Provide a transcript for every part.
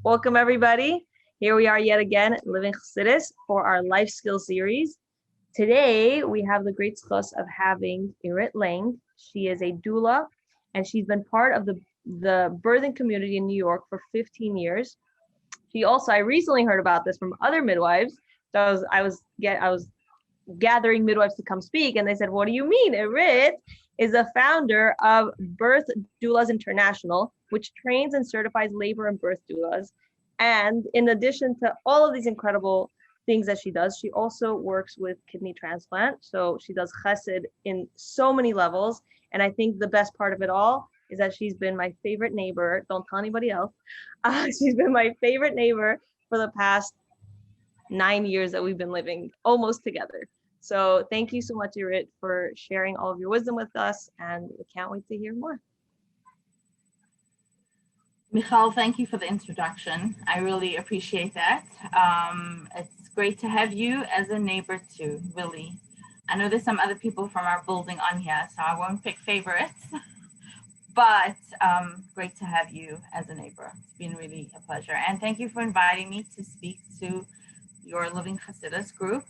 Welcome, everybody. Here we are yet again, Living Chassidus, for our life skills series. Today, we have the great zchus of having Irit Lang. She is a doula, and she's been part of the birthing community in New York for 15 years. I recently heard about this from other midwives. So I was gathering midwives to come speak, and they said, "What do you mean?" Irit is a founder of Birth Doulas International, which trains and certifies labor and birth doulas. And in addition to all of these incredible things that she does, she also works with kidney transplant. So she does chesed in so many levels. And I think the best part of it all is that she's been my favorite neighbor. Don't tell anybody else. She's been my favorite neighbor for the past 9 years that we've been living almost together. So thank you so much, Irit, for sharing all of your wisdom with us, and we can't wait to hear more. Michal, thank you for the introduction. I really appreciate that. It's great to have you as a neighbor too, really. I know there's some other people from our building on here, so I won't pick favorites, but great to have you as a neighbor. It's been really a pleasure. And thank you for inviting me to speak to your Living Chassidus group.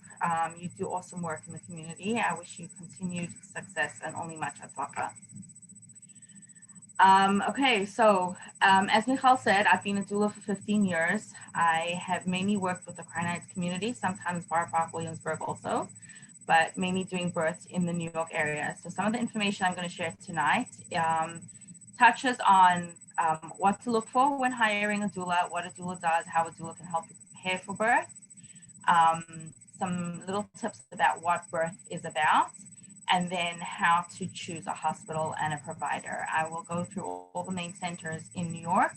You do awesome work in the community. I wish you continued success and only much atzlacha. Okay, so as Michal said, I've been a doula for 15 years. I have mainly worked with the Crinite community, sometimes Bar Park, Williamsburg also, but mainly doing births in the New York area. So some of the information I'm going to share tonight touches on what to look for when hiring a doula, what a doula does, how a doula can help you prepare for birth, some little tips about what birth is about, and then how to choose a hospital and a provider. I will go through all the main centers in New York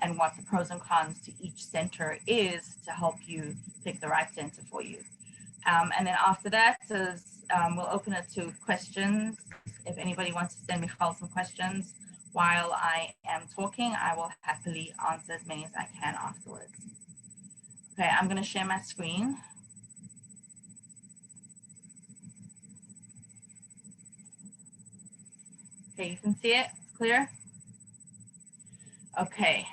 and what the pros and cons to each center is to help you pick the right center for you. And then after that, we'll open it to questions. If anybody wants to send me some questions while I am talking, I will happily answer as many as I can afterwards. Okay, I'm going to share my screen. Okay, you can see it? It's clear? Okay.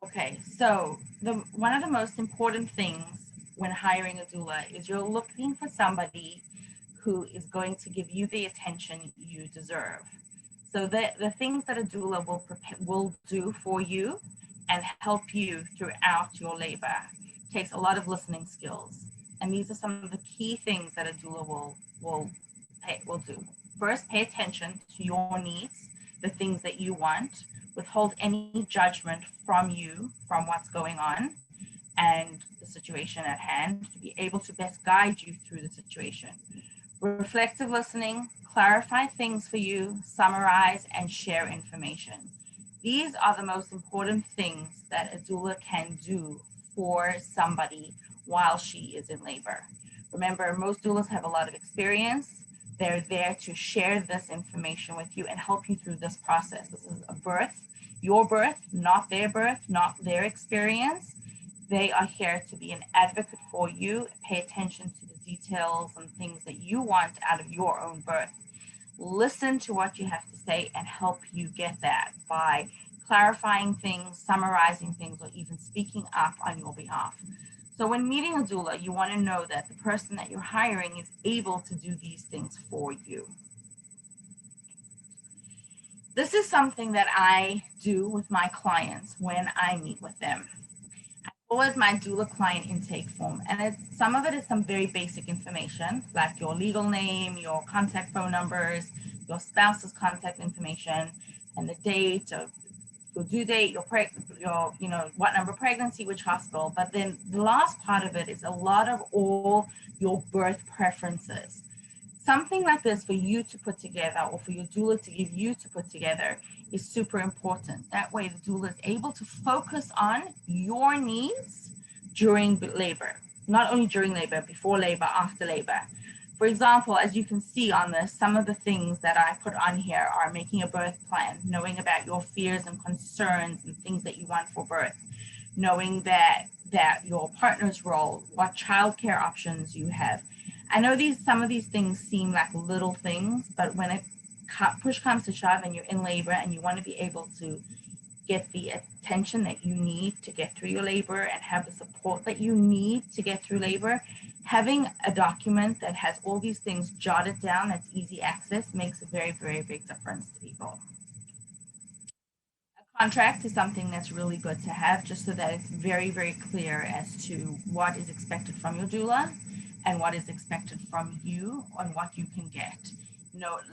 Okay, so one of the most important things when hiring a doula is you're looking for somebody who is going to give you the attention you deserve. So the things that a doula will do for you and help you throughout your labor takes a lot of listening skills. And these are some of the key things that a doula will do. First, pay attention to your needs, the things that you want, withhold any judgment from you, from what's going on and the situation at hand, to be able to best guide you through the situation. Reflective listening, clarify things for you, summarize, and share information. These are the most important things that a doula can do for somebody while she is in labor. Remember, most doulas have a lot of experience. They're there to share this information with you and help you through this process. This is a birth, your birth, not their experience. They are here to be an advocate for you. Pay attention to the details and things that you want out of your own birth. Listen to what you have to say and help you get that by clarifying things, summarizing things, or even speaking up on your behalf. So when meeting a doula, you want to know that the person that you're hiring is able to do these things for you. This is something that I do with my clients when I meet with them. I forward my doula client intake form, and some of it is some very basic information, like your legal name, your contact phone numbers, your spouse's contact information, and the date of your due date, your what number pregnancy, which hospital. But then the last part of it is a lot of all your birth preferences. Something like this for you to put together, or for your doula to give you to put together, is super important. That way the doula is able to focus on your needs during labor, not only during labor, before labor, after labor. For example, as you can see on this, some of the things that I put on here are making a birth plan, knowing about your fears and concerns and things that you want for birth, knowing that your partner's role, what childcare options you have. I know some of these things seem like little things, but when it push comes to shove and you're in labor and you want to be able to get the attention that you need to get through your labor and have the support that you need to get through labor, having a document that has all these things jotted down that's easy access makes a very, very big difference to people. A contract is something that's really good to have just so that it's very, very clear as to what is expected from your doula and what is expected from you and what you can get.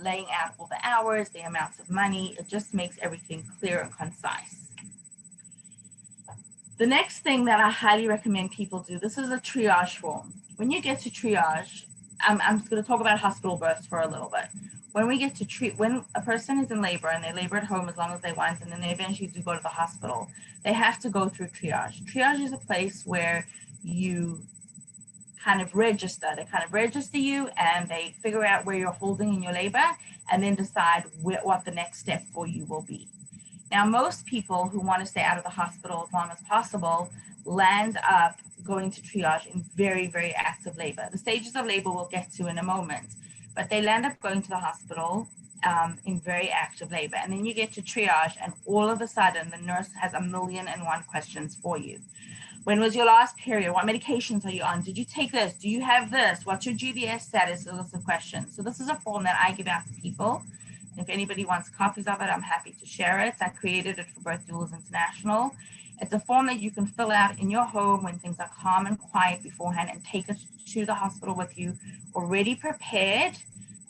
Laying out all the hours, the amounts of money, it just makes everything clear and concise. The next thing that I highly recommend people do, this is a triage form. When you get to triage, I'm going to talk about hospital births for a little bit. When we get to when a person is in labor and they labor at home as long as they want, and then they eventually do go to the hospital, they have to go through triage. Triage is a place where you kind of register. They kind of register you and they figure out where you're holding in your labor and then decide what the next step for you will be. Now, most people who want to stay out of the hospital as long as possible land up going to triage in very, very active labor. The stages of labor we'll get to in a moment, but they land up going to the hospital in very active labor. And then you get to triage and all of a sudden the nurse has 1,000,001 questions for you. When was your last period? What medications are you on? Did you take this? Do you have this? What's your GBS status? A list of questions. So this is a form that I give out to people. And if anybody wants copies of it, I'm happy to share it. I created it for Birth Doulas International. It's a form that you can fill out in your home when things are calm and quiet beforehand and take it to the hospital with you already prepared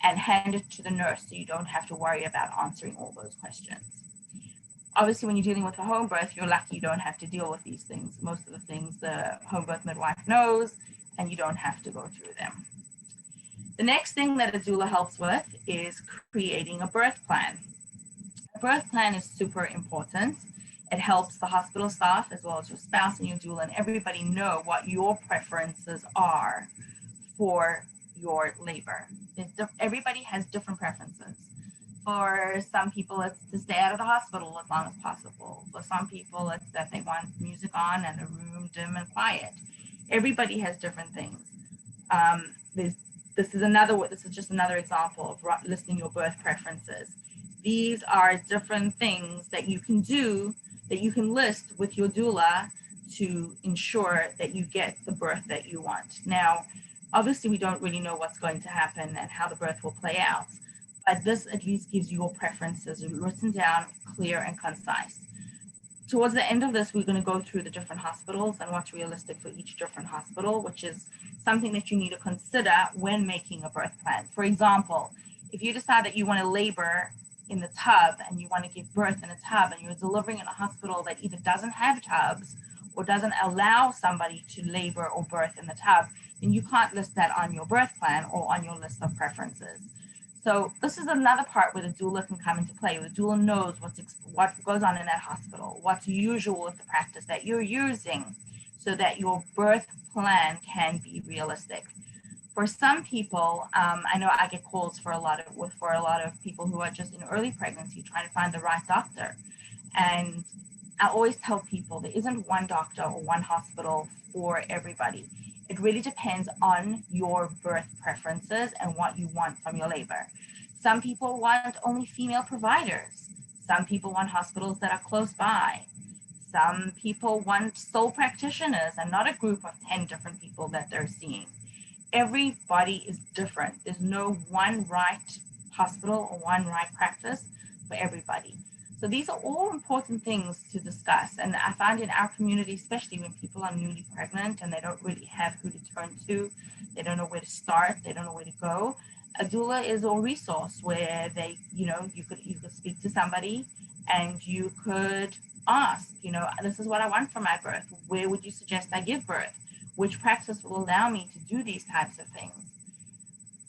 and hand it to the nurse so you don't have to worry about answering all those questions. Obviously, when you're dealing with a home birth, you're lucky you don't have to deal with these things. Most of the things the home birth midwife knows, and you don't have to go through them. The next thing that a doula helps with is creating a birth plan. A birth plan is super important. It helps the hospital staff as well as your spouse and your doula and everybody know what your preferences are for your labor. Everybody has different preferences. For some people, it's to stay out of the hospital as long as possible. For some people, it's that they want music on and the room dim and quiet. Everybody has different things. This is just another example of listing your birth preferences. These are different things that you can do, that you can list with your doula to ensure that you get the birth that you want. Now, obviously, we don't really know what's going to happen and how the birth will play out. But this at least gives you your preferences written down, clear and concise. Towards the end of this, we're going to go through the different hospitals and what's realistic for each different hospital, which is something that you need to consider when making a birth plan. For example, if you decide that you want to labor in the tub and you want to give birth in a tub and you're delivering in a hospital that either doesn't have tubs or doesn't allow somebody to labor or birth in the tub, then you can't list that on your birth plan or on your list of preferences. So this is another part where the doula can come into play. The doula knows what goes on in that hospital, what's usual with the practice that you're using so that your birth plan can be realistic. For some people, I know I get calls for a lot of people who are just in early pregnancy trying to find the right doctor. And I always tell people there isn't one doctor or one hospital for everybody. It really depends on your birth preferences and what you want from your labor. Some people want only female providers. Some people want hospitals that are close by. Some people want sole practitioners and not a group of 10 different people that they're seeing. Everybody is different. There's no one right hospital or one right practice for everybody. So these are all important things to discuss. And I find in our community, especially when people are newly pregnant and they don't really have who to turn to, they don't know where to start, they don't know where to go. A doula is a resource where you could speak to somebody and you could ask, this is what I want for my birth. Where would you suggest I give birth? Which practice will allow me to do these types of things?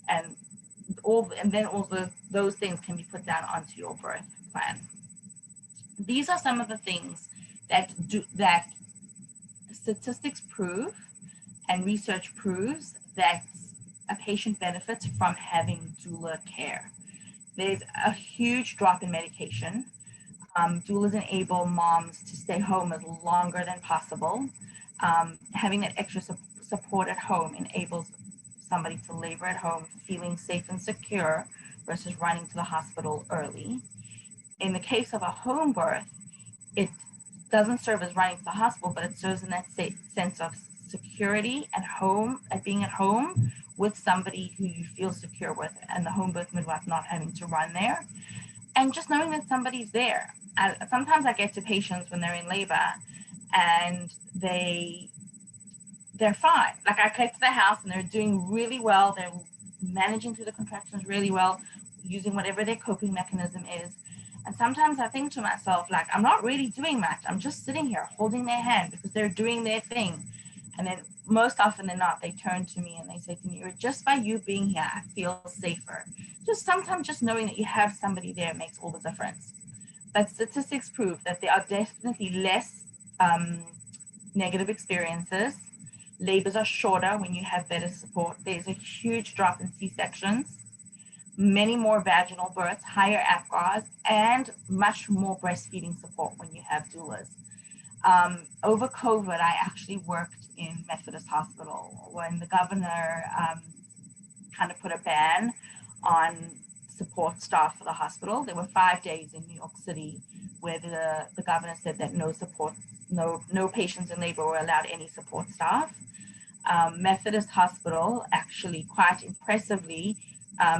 And then all those things can be put down onto your birth plan. These are some of the things that statistics prove and research proves that a patient benefits from having doula care. There's a huge drop in medication. Doulas enable moms to stay home as longer than possible. Having that extra support at home enables somebody to labor at home feeling safe and secure versus running to the hospital early. In the case of a home birth, it doesn't serve as running to the hospital, but it serves in that sense of security at home, at being at home with somebody who you feel secure with, and the home birth midwife not having to run there, and just knowing that somebody's there. Sometimes I get to patients when they're in labor and they're fine. Like I get to the house and they're doing really well. They're managing through the contractions really well, using whatever their coping mechanism is. And sometimes I think to myself, like, I'm not really doing much. I'm just sitting here holding their hand because they're doing their thing. And then most often than not, they turn to me and they say to me, just by you being here, I feel safer. Just sometimes just knowing that you have somebody there makes all the difference. But statistics prove that there are definitely less negative experiences. Labors are shorter when you have better support. There's a huge drop in C-sections, many more vaginal births, higher APGARs, and much more breastfeeding support when you have doulas. Over COVID, I actually worked in Methodist Hospital when the governor kind of put a ban on support staff for the hospital. There were 5 days in New York City where the governor said that no patients in labor were allowed any support staff. Methodist Hospital actually quite impressively,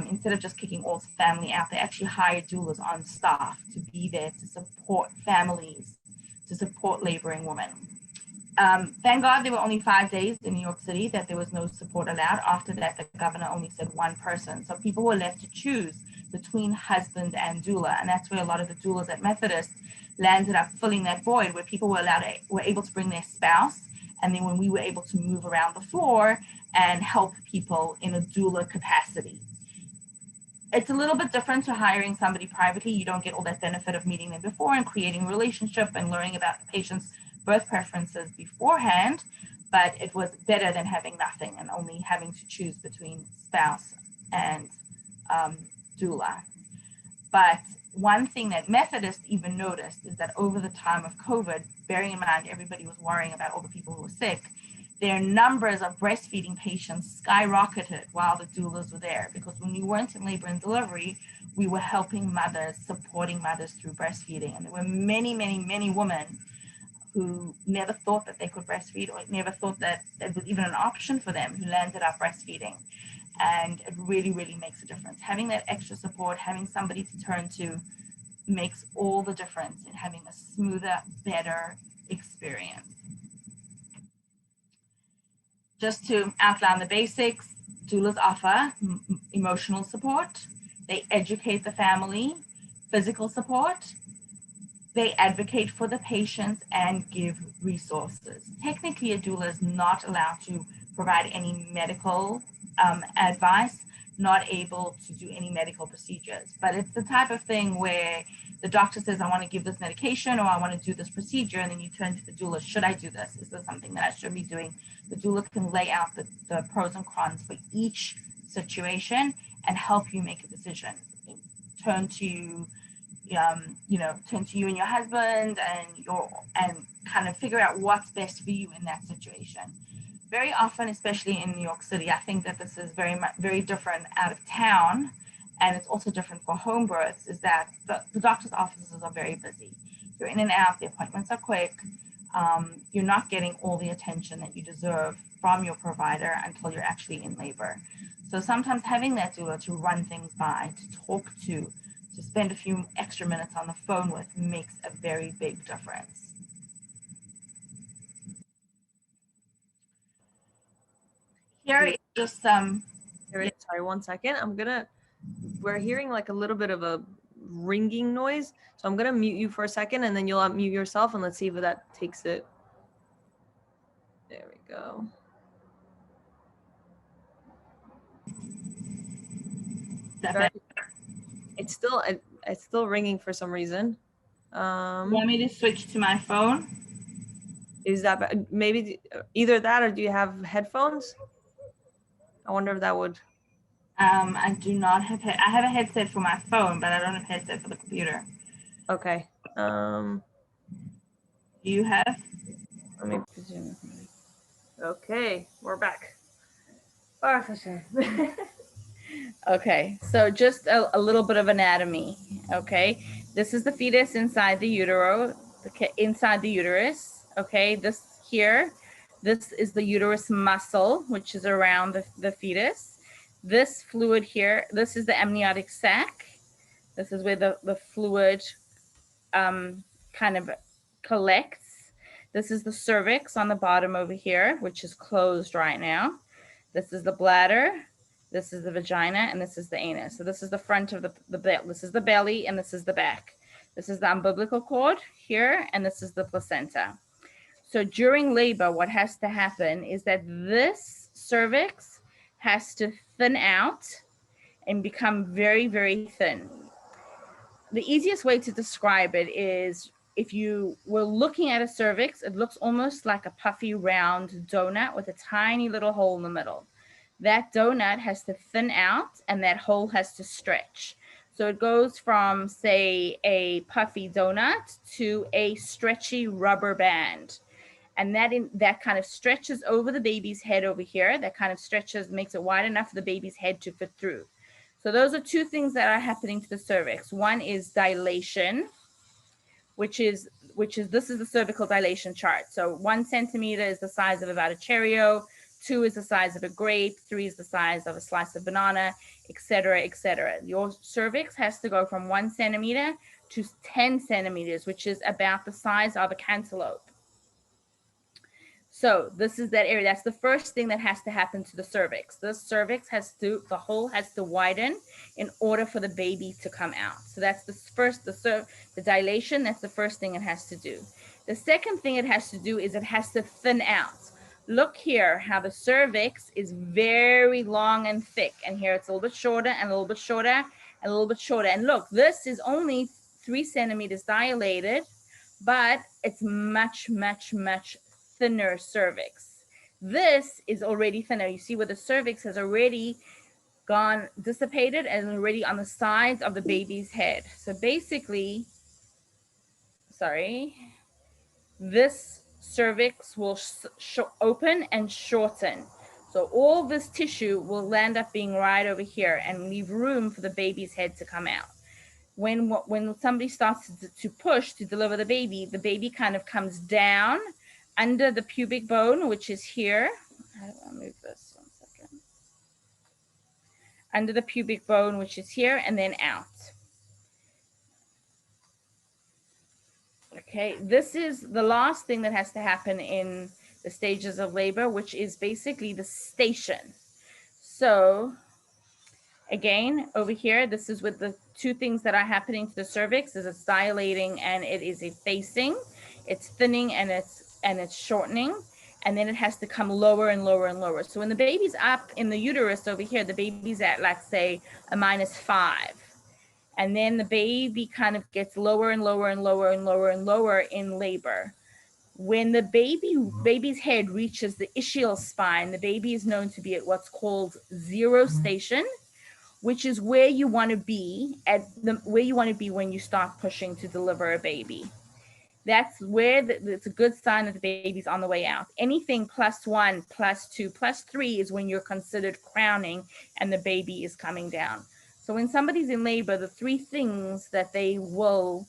instead of just kicking all family out, they actually hired doulas on staff to be there to support families, to support laboring women. Thank God there were only 5 days in New York City that there was no support allowed. After that, the governor only said one person. So people were left to choose between husband and doula. And that's where a lot of the doulas at Methodist landed up filling that void, where people were able to bring their spouse. And then when we were able to move around the floor and help people in a doula capacity. It's a little bit different to hiring somebody privately. You don't get all that benefit of meeting them before and creating a relationship and learning about the patient's birth preferences beforehand, but it was better than having nothing and only having to choose between spouse and doula. But one thing that Methodist even noticed is that over the time of COVID, bearing in mind everybody was worrying about all the people who were sick, their numbers of breastfeeding patients skyrocketed while the doulas were there, because when we weren't in labor and delivery, we were helping mothers, supporting mothers through breastfeeding. And there were many, many, many women who never thought that they could breastfeed or never thought that it was even an option for them, who landed up breastfeeding. And it really, really makes a difference. Having that extra support, having somebody to turn to makes all the difference in having a smoother, better experience. Just to outline the basics, doulas offer emotional support. They educate the family, physical support. They advocate for the patients and give resources. Technically, a doula is not allowed to provide any medical advice, not able to do any medical procedures. But it's the type of thing where the doctor says, I want to give this medication or I want to do this procedure. And then you turn to the doula, should I do this? Is this something that I should be doing? The doula can lay out the pros and cons for each situation and help you make a decision. Turn to you and your husband and kind of figure out what's best for you in that situation. Very often, especially in New York City, I think that this is very different out of town, and it's also different for home births, is that the doctor's offices are very busy. You're in and out, the appointments are quick. You're not getting all the attention that you deserve from your provider until you're actually in labor. So sometimes having that doula to run things by, to talk to spend a few extra minutes on the phone with makes a very big difference. Here is just some. Sorry, 1 second. We're hearing like a little bit of a ringing noise. So I'm gonna mute you for a second and then you'll unmute yourself and let's see if that takes it. There we go. It's still ringing for some reason. You want me to switch to my phone? Is that maybe either that or do you have headphones? I wonder if that would. I do not have. I have a headset for my phone, but I don't have a headset for the computer. Okay. Do you have? Let me Okay, we're back. Okay, so just a little bit of anatomy. Okay, this is the fetus inside the inside the uterus. Okay, this here, this is the uterus muscle, which is around the fetus. This fluid here, this is the amniotic sac. This is where the fluid kind of collects. This is the cervix on the bottom over here, which is closed right now. This is the bladder, this is the vagina, and this is the anus. So this is the front of the belly. This is the belly, and this is the back. This is the umbilical cord here, and this is the placenta. So during labor, what has to happen is that this cervix has to thin out and become very, very thin. The easiest way to describe it is if you were looking at a cervix, it looks almost like a puffy round donut with a tiny little hole in the middle. That donut has to thin out and that hole has to stretch. So it goes from, say, a puffy donut to a stretchy rubber band. And that kind of stretches over the baby's head over here. That kind of stretches, makes it wide enough for the baby's head to fit through. So those are two things that are happening to the cervix. One is dilation, which is this is the cervical dilation chart. So 1 centimeter is the size of about a Cheerio, 2 is the size of a grape, 3 is the size of a slice of banana, etc., etc. Your cervix has to go from 1 centimeter to 10 centimeters, which is about the size of a cantaloupe. So this is that area. That's the first thing that has to happen to the cervix. The cervix the hole has to widen in order for the baby to come out. So that's the first, the dilation, that's the first thing it has to do. The second thing it has to do is it has to thin out. Look here how the cervix is very long and thick. And here it's a little bit shorter and a little bit shorter and a little bit shorter. And look, this is only 3 centimeters dilated, but it's much, much, much thinner cervix. This is already thinner. You see where the cervix has already gone dissipated and already on the sides of the baby's head. So basically, this cervix will open and shorten. So all this tissue will land up being right over here and leave room for the baby's head to come out. When somebody starts to push to deliver the baby kind of comes down under the pubic bone, which is here. How do I move this? 1 second. Under the pubic bone, which is here, and then out. Okay, this is the last thing that has to happen in the stages of labor, which is basically the station. So again, over here, this is with the two things that are happening to the cervix is it's dilating and it is effacing. It's thinning and it's shortening. And then it has to come lower and lower and lower. So when the baby's up in the uterus over here, the baby's at, let's say, a -5. And then the baby kind of gets lower and lower and lower and lower and lower in labor. When the baby's head reaches the ischial spine, the baby is known to be at what's called 0 station, which is where you want to be when you start pushing to deliver a baby. That's where it's a good sign that the baby's on the way out. Anything +1, +2, +3 is when you're considered crowning and the baby is coming down. So when somebody's in labor, the 3 things that they will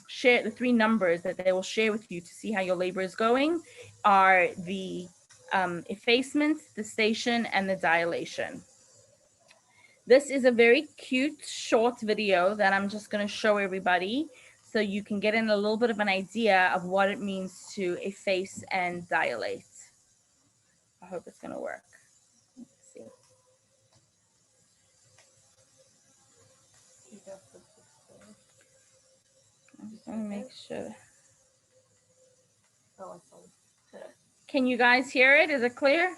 share, the 3 numbers that they will share with you to see how your labor is going are the effacement, the station, and the dilation. This is a very cute short video that I'm just going to show everybody so you can get in a little bit of an idea of what it means to efface and dilate. I hope it's going to work. Let's see. I'm just going to make sure. Can you guys hear it? Is it clear?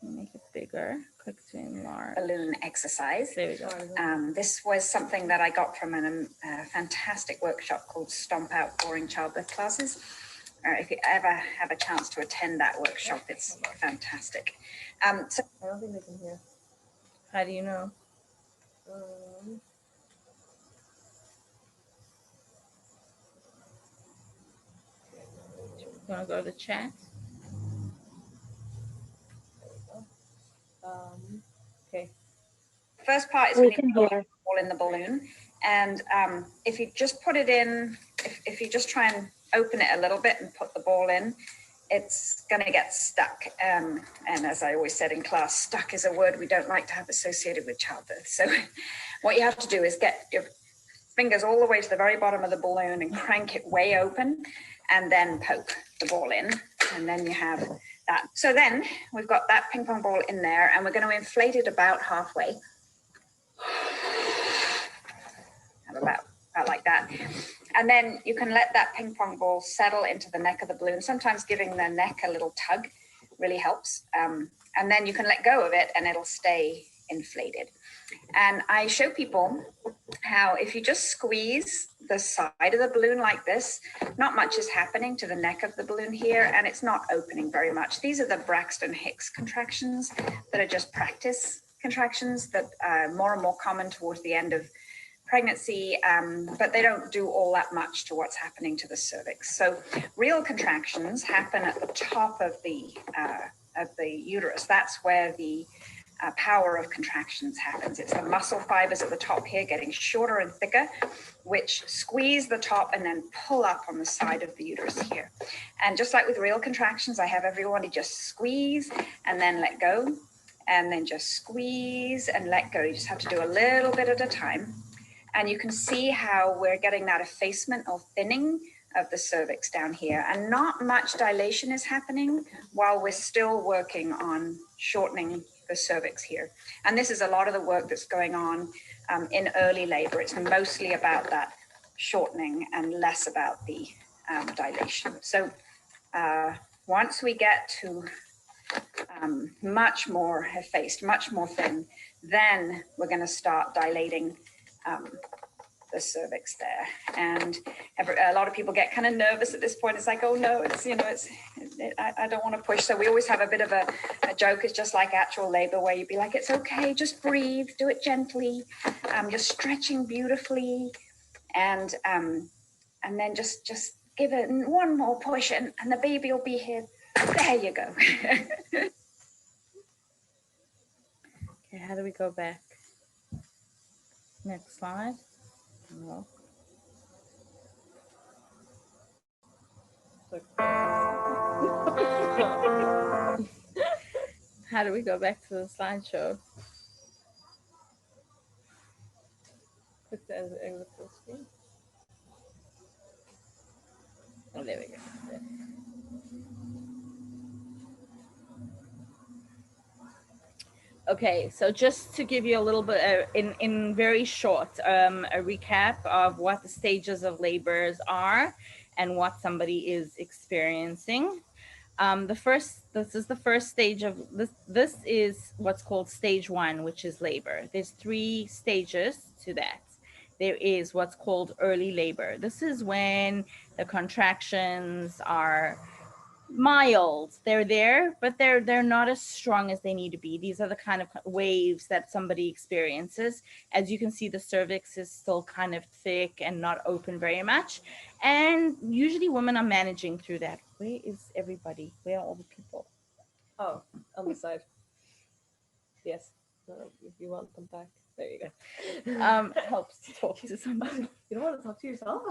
Make it bigger. Click to enlarge. Balloon exercise. There we go. This was something that I got from a fantastic workshop called Stomp Out Boring Childbirth Classes. If you ever have a chance to attend that workshop, it's fantastic. So I don't think they can hear. How do you know? You want to go to the chat? Okay, First part is We when can you put hear. the ball in the balloon. And if you just put it in, if you just try and open it a little bit and put the ball in, it's going to get stuck. And as I always said in class, stuck is a word we don't like to have associated with childbirth. So what you have to do is get your fingers all the way to the very bottom of the balloon and crank it way open, and then poke the ball in, and then you have that. So then we've got that ping pong ball in there, and we're going to inflate it about halfway. About like that. And then you can let that ping pong ball settle into the neck of the balloon. Sometimes giving the neck a little tug really helps. And then you can let go of it and it'll stay inflated. And I show people how if you just squeeze the side of the balloon like this, not much is happening to the neck of the balloon here, and it's not opening very much. These are the Braxton Hicks contractions that are just practice contractions that are more and more common towards the end of pregnancy, but they don't do all that much to what's happening to the cervix. So real contractions happen at the top of the uterus. That's where the power of contractions happens. It's the muscle fibers at the top here getting shorter and thicker, which squeeze the top and then pull up on the side of the uterus here. And just like with real contractions, I have everybody just squeeze and then let go, and then just squeeze and let go. You just have to do a little bit at a time. And you can see how we're getting that effacement or thinning of the cervix down here. And not much dilation is happening while we're still working on shortening the cervix here. And this is a lot of the work that's going on in early labor. It's mostly about that shortening and less about the dilation. So once we get to much more effaced, much more thin, then we're going to start dilating the cervix there. And a lot of people get kind of nervous at this point. It's like, oh no, it's, you know, I don't want to push. So we always have a bit of a joke. It's just like actual labor, where you'd be like, it's okay, just breathe, do it gently. You're stretching beautifully. And then just give it one more push and the baby will be here. There you go. Okay, how do we go back? Next slide. No. How do we go back to the slideshow? Click the exit full screen. Oh, there we go. There. Okay, so just to give you a little bit, in very short, a recap of what the stages of labors are and what somebody is experiencing. This is the first stage of this is what's called stage 1, which is labor. There's 3 stages to that. There is what's called early labor. This is when the contractions are mild. They're there, but they're not as strong as they need to be. These are the kind of waves that somebody experiences. As you can see, the cervix is still kind of thick and not open very much. And usually women are managing through that. Where is everybody? Where are all the people? Oh, on the side. Yes. If you want them back. There you go. Helps to talk to somebody. You don't want to talk to yourself?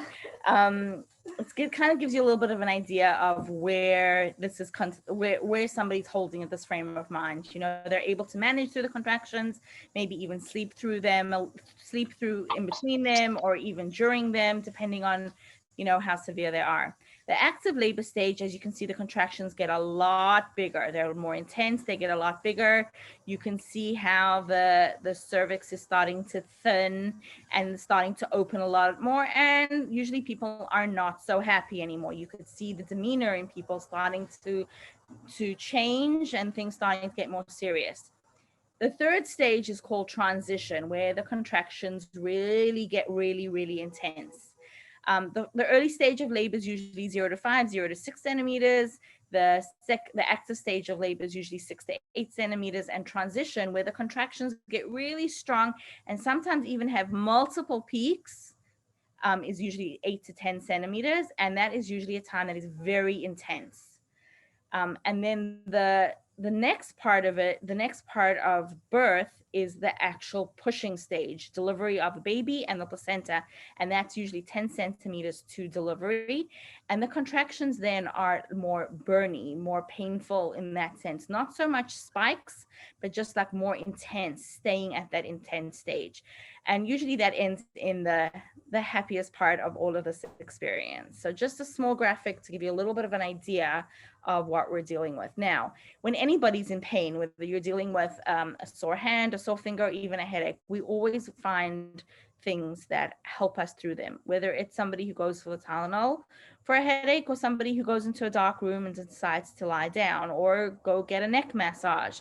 It kind of gives you a little bit of an idea of where this is, where somebody's holding at this frame of mind. You know, they're able to manage through the contractions, maybe even sleep through them, sleep through in between them, or even during them, depending on, you know, how severe they are. The active labor stage, as you can see, the contractions get a lot bigger. They're more intense. They get a lot bigger. You can see how the cervix is starting to thin and starting to open a lot more. And usually people are not so happy anymore. You could see the demeanor in people starting to change and things starting to get more serious. The third stage is called transition, where the contractions really get really intense. The early stage of labor is usually 0 to 5, 0 to 6 centimeters. The active stage of labor is usually 6 to 8 centimeters, and transition, where the contractions get really strong and sometimes even have multiple peaks, is usually 8 to 10 centimeters. And that is usually a time that is very intense. And then the next part of it, the next part of birth is the actual pushing stage, delivery of a baby and the placenta, and that's usually 10 centimeters to delivery. And the contractions then are more burny, more painful in that sense, not so much spikes, but just like more intense, staying at that intense stage. And usually that ends in the happiest part of all of this experience. So just a small graphic to give you a little bit of an idea of what we're dealing with. Now, when anybody's in pain, whether you're dealing with a sore hand, a sore finger, or even a headache, we always find things that help us through them, whether it's somebody who goes for the Tylenol for a headache, or somebody who goes into a dark room and decides to lie down, or go get a neck massage.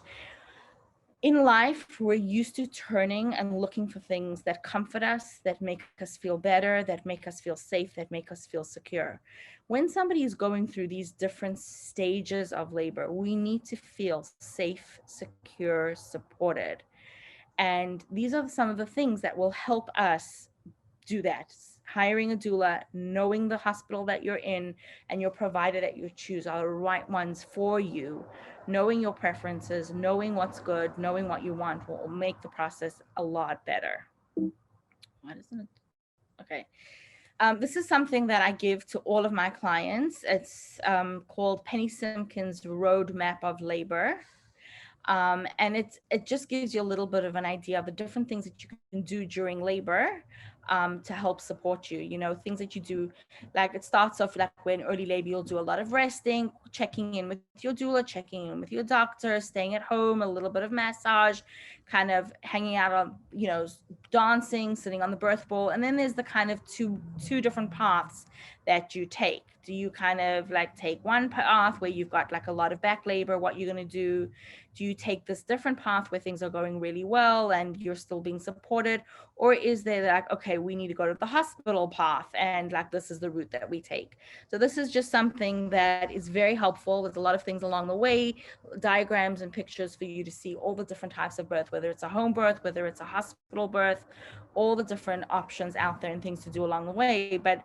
In life, we're used to turning and looking for things that comfort us, that make us feel better, that make us feel safe, that make us feel secure. When somebody is going through these different stages of labor, we need to feel safe, secure, supported. And these are some of the things that will help us do that. Hiring a doula, knowing the hospital that you're in and your provider that you choose are the right ones for you, knowing your preferences, knowing what's good, knowing what you want will make the process a lot better. Why doesn't it? Okay. This is something that I give to all of my clients. It's called Penny Simpkins' Roadmap of Labor. And it just gives you a little bit of an idea of the different things that you can do during labor to help support you. You know, things that you do, like it starts off like when early labor, you'll do a lot of resting, checking in with your doula, checking in with your doctor, staying at home, a little bit of massage, kind of hanging out on, you know, dancing, sitting on the birth ball. And then there's the kind of two different paths that you take. Do you kind of like take one path where you've got like a lot of back labor, what you're going to do? Do you take this different path where things are going really well and you're still being supported? Or is there like, okay, we need to go to the hospital path and like this is the route that we take? So this is just something that is very helpful. There's a lot of things along the way, diagrams and pictures for you to see all the different types of birth, whether it's a home birth, whether it's a hospital birth, all the different options out there and things to do along the way. But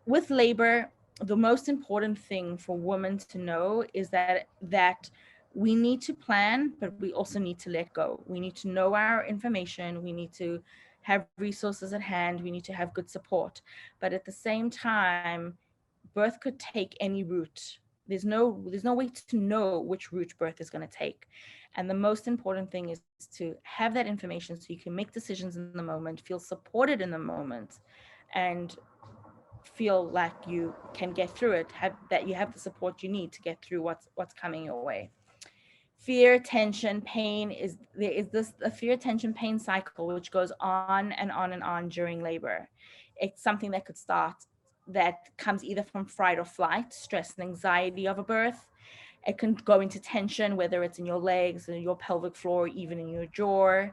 with labor, the most important thing for women to know is that we need to plan, but we also need to let go. We need to know our information. We need to have resources at hand. We need to have good support. But at the same time, birth could take any route. There's no way to know which route birth is going to take. And the most important thing is to have that information so you can make decisions in the moment, feel supported in the moment, and feel like you can get through it, that you have the support you need to get through what's coming your way. Fear, tension, pain there is this a fear, tension, pain cycle which goes on and on and on during labor. It's something that could start, that comes either from fight or flight, stress and anxiety of a birth. It can go into tension, whether it's in your legs, in your pelvic floor, even in your jaw,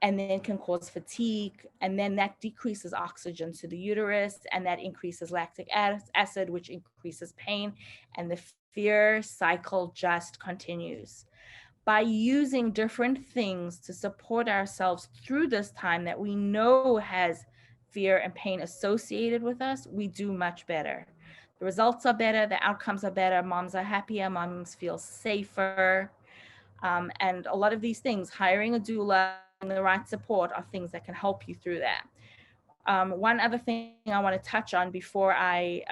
and then it can cause fatigue, and then that decreases oxygen to the uterus, and that increases lactic acid, which increases pain, and the fear cycle just continues. By using different things to support ourselves through this time that we know has fear and pain associated with us, we do much better. The results are better, the outcomes are better, moms are happier, moms feel safer. And a lot of these things, hiring a doula and the right support, are things that can help you through that. One other thing I want to touch on before I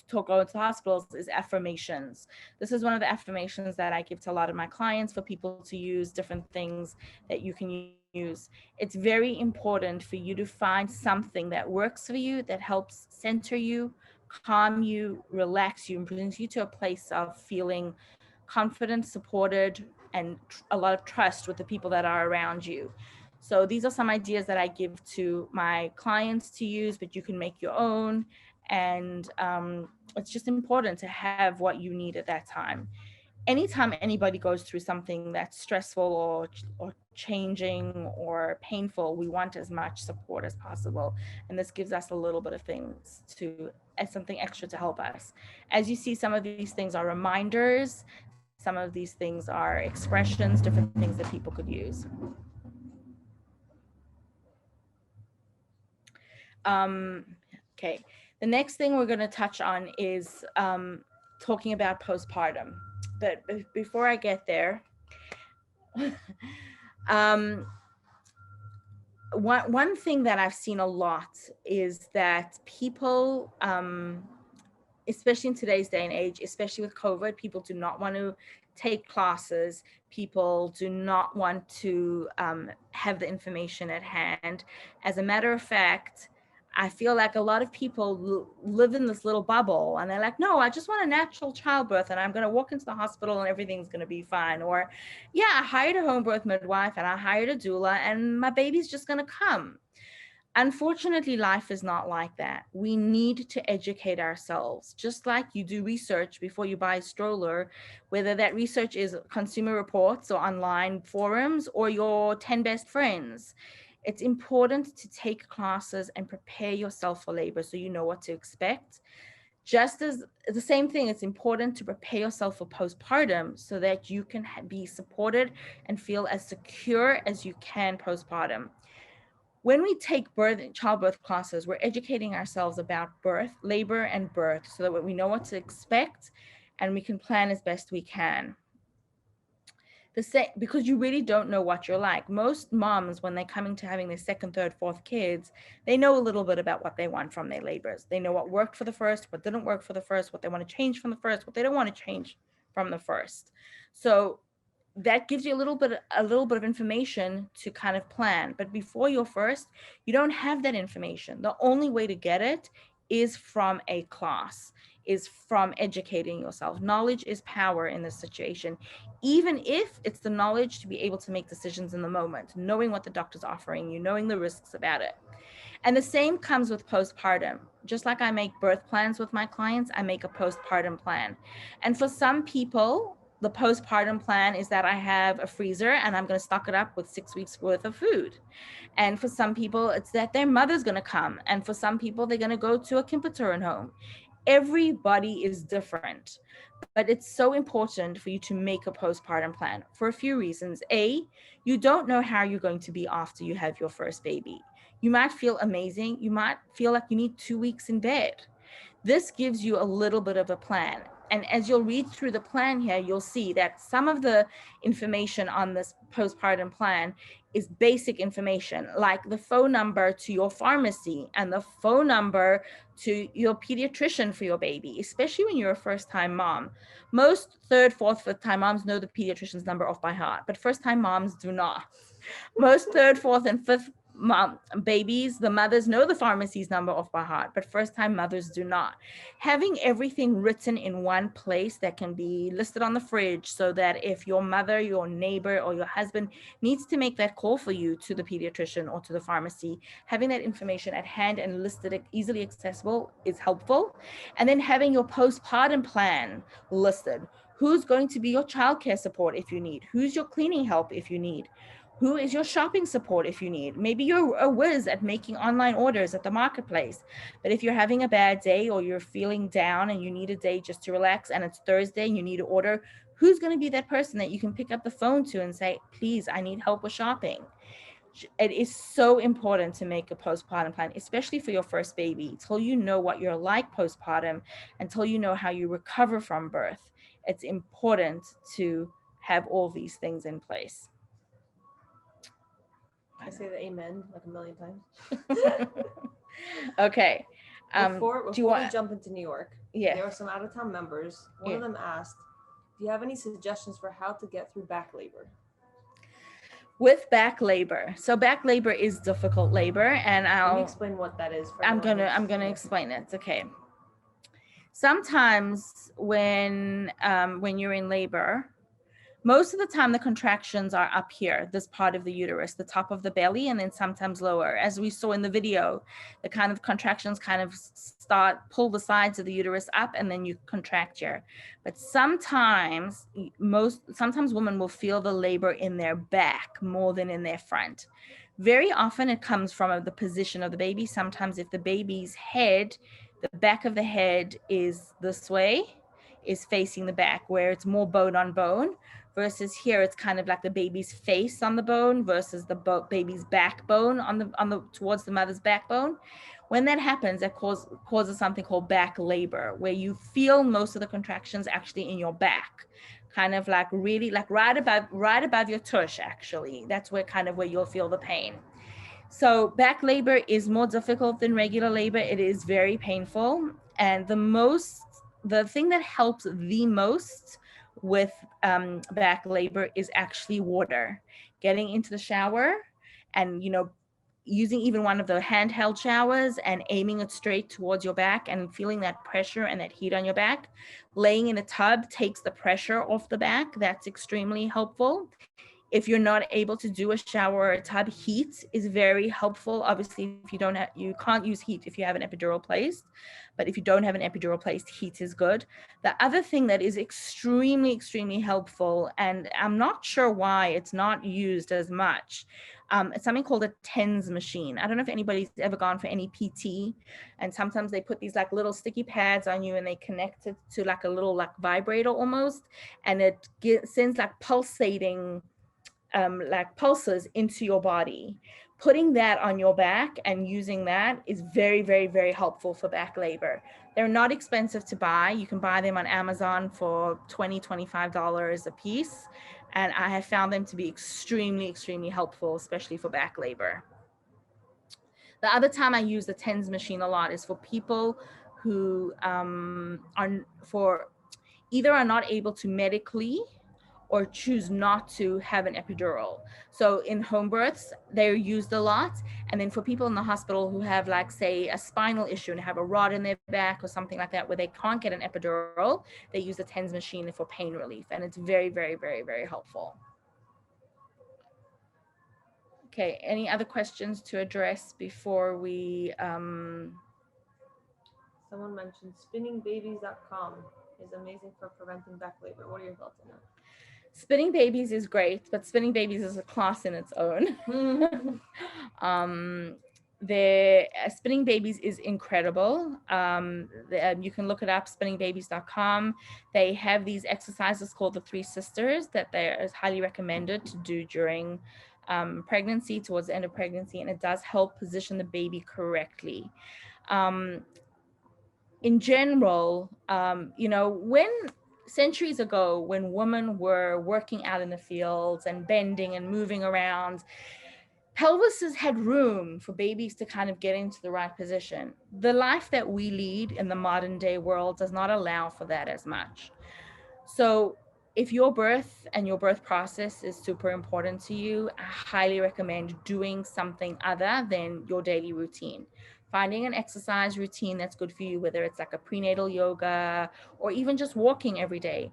go into hospitals is affirmations. This is one of the affirmations that I give to a lot of my clients for people to use, different things that you can use. It's very important for you to find something that works for you, that helps center you, calm you, relax you, and brings you to a place of feeling confident, supported, and a lot of trust with the people that are around you. So these are some ideas that I give to my clients to use, but you can make your own. And it's just important to have what you need at that time. Anytime anybody goes through something that's stressful or changing or painful, we want as much support as possible. And this gives us a little bit of things as something extra to help us. As you see, some of these things are reminders. Some of these things are expressions, different things that people could use. Okay, the next thing we're going to touch on is talking about postpartum. But before I get there, One thing that I've seen a lot is that people, especially in today's day and age, especially with COVID, people do not want to take classes. People do not want to have the information at hand. As a matter of fact, I feel like a lot of people live in this little bubble and they're like, no, I just want a natural childbirth and I'm going to walk into the hospital and everything's going to be fine. Or, yeah, I hired a home birth midwife and I hired a doula and my baby's just going to come. Unfortunately, life is not like that. We need to educate ourselves, just like you do research before you buy a stroller, whether that research is Consumer Reports or online forums or your 10 best friends. It's important to take classes and prepare yourself for labor so you know what to expect. Just as the same thing, it's important to prepare yourself for postpartum so that you can be supported and feel as secure as you can postpartum. When we take childbirth classes, we're educating ourselves about birth, labor, and birth so that we know what to expect and we can plan as best we can. Because you really don't know what you're like. Most moms, when they're coming to having their second, third, fourth kids, they know a little bit about what they want from their labors. They know what worked for the first, what didn't work for the first, what they want to change from the first, what they don't want to change from the first. So that gives you a little bit of information to kind of plan. But before your first, you don't have that information. The only way to get it is from a class, is from educating yourself. Knowledge is power in this situation, even if it's the knowledge to be able to make decisions in the moment, knowing what the doctor's offering you, knowing the risks about it. And the same comes with postpartum. Just like I make birth plans with my clients, I make a postpartum plan. And for some people, the postpartum plan is that I have a freezer and I'm going to stock it up with 6 weeks worth of food. And for some people, it's that their mother's going to come. And for some people, they're going to go to a Kimpaturin home. Everybody is different, but it's so important for you to make a postpartum plan for a few reasons. A, you don't know how you're going to be after you have your first baby. You might feel amazing. You might feel like you need 2 weeks in bed. This gives you a little bit of a plan. And as you'll read through the plan here, you'll see that some of the information on this postpartum plan is basic information, like the phone number to your pharmacy and the phone number to your pediatrician for your baby, especially when you're a first-time mom. Most third, fourth, fifth-time moms know the pediatrician's number off by heart, but first-time moms do not. Most third, fourth, and fifth babies, the mothers know the pharmacy's number off by heart, but first-time mothers do not. Having everything written in one place that can be listed on the fridge so that if your mother, your neighbor, or your husband needs to make that call for you to the pediatrician or to the pharmacy, having that information at hand and listed easily accessible is helpful. And then having your postpartum plan listed. Who's going to be your childcare support if you need? Who's your cleaning help if you need? Who is your shopping support if you need? Maybe you're a whiz at making online orders at the marketplace. But if you're having a bad day or you're feeling down and you need a day just to relax and it's Thursday and you need to order, who's going to be that person that you can pick up the phone to and say, please, I need help with shopping? It is so important to make a postpartum plan, especially for your first baby, until you know what you're like postpartum, until you know how you recover from birth. It's important to have all these things in place. I say the amen like a million times. Okay. Before we jump into New York, yeah, there were some out-of-town members. One of them asked, do you have any suggestions for how to get through back labor? With back labor. So back labor is difficult labor, and Let me explain what that is. I'm gonna explain it. Okay. Sometimes when you're in labor, most of the time the contractions are up here, this part of the uterus, the top of the belly, and then sometimes lower. As we saw in the video, the kind of contractions kind of pull the sides of the uterus up and then you contract here. But sometimes women will feel the labor in their back more than in their front. Very often it comes from the position of the baby. Sometimes if the baby's head, the back of the head is this way, is facing the back, where it's more bone on bone, versus here it's kind of like the baby's face on the bone versus the baby's backbone on the towards the mother's backbone. When that happens, that causes something called back labor, where you feel most of the contractions actually in your back, kind of like really like right above your tush, actually. That's where kind of where you'll feel the pain. So back labor is more difficult than regular labor. It is very painful. And the thing that helps the most with back labor is actually water. Getting into the shower and, using even one of the handheld showers and aiming it straight towards your back and feeling that pressure and that heat on your back. Laying in a tub takes the pressure off the back. That's extremely helpful. If you're not able to do a shower or a tub, heat is very helpful. Obviously, if you can't use heat if you have an epidural placed, but if you don't have an epidural placed, heat is good. The other thing that is extremely, extremely helpful, and I'm not sure why it's not used as much, it's something called a TENS machine. I don't know if anybody's ever gone for any PT, and sometimes they put these like little sticky pads on you and they connect it to like a little like vibrator almost, and it sends like pulsating like pulses into your body. Putting that on your back and using that is very, very, very helpful for back labor. They're not expensive to buy. You can buy them on Amazon for $20, $25 a piece. And I have found them to be extremely, extremely helpful, especially for back labor. The other time I use the TENS machine a lot is for people who either are not able to medically or choose not to have an epidural. So in home births, they're used a lot. And then for people in the hospital who have like, say, a spinal issue and have a rod in their back or something like that, where they can't get an epidural, they use the TENS machine for pain relief. And it's very, very, very, very helpful. Okay, any other questions to address before we, Someone mentioned spinningbabies.com is amazing for preventing back labor. What are your thoughts on that? Spinning babies is great, but spinning babies is a class in its own. Spinning babies is incredible. You can look it up, spinningbabies.com. They have these exercises called the Three Sisters that is highly recommended to do during pregnancy, towards the end of pregnancy, and it does help position the baby correctly. In general, when centuries ago, when women were working out in the fields and bending and moving around, pelvises had room for babies to kind of get into the right position. The life that we lead in the modern day world does not allow for that as much. So if your birth and your birth process is super important to you, I highly recommend doing something other than your daily routine. Finding an exercise routine that's good for you, whether it's like a prenatal yoga or even just walking every day.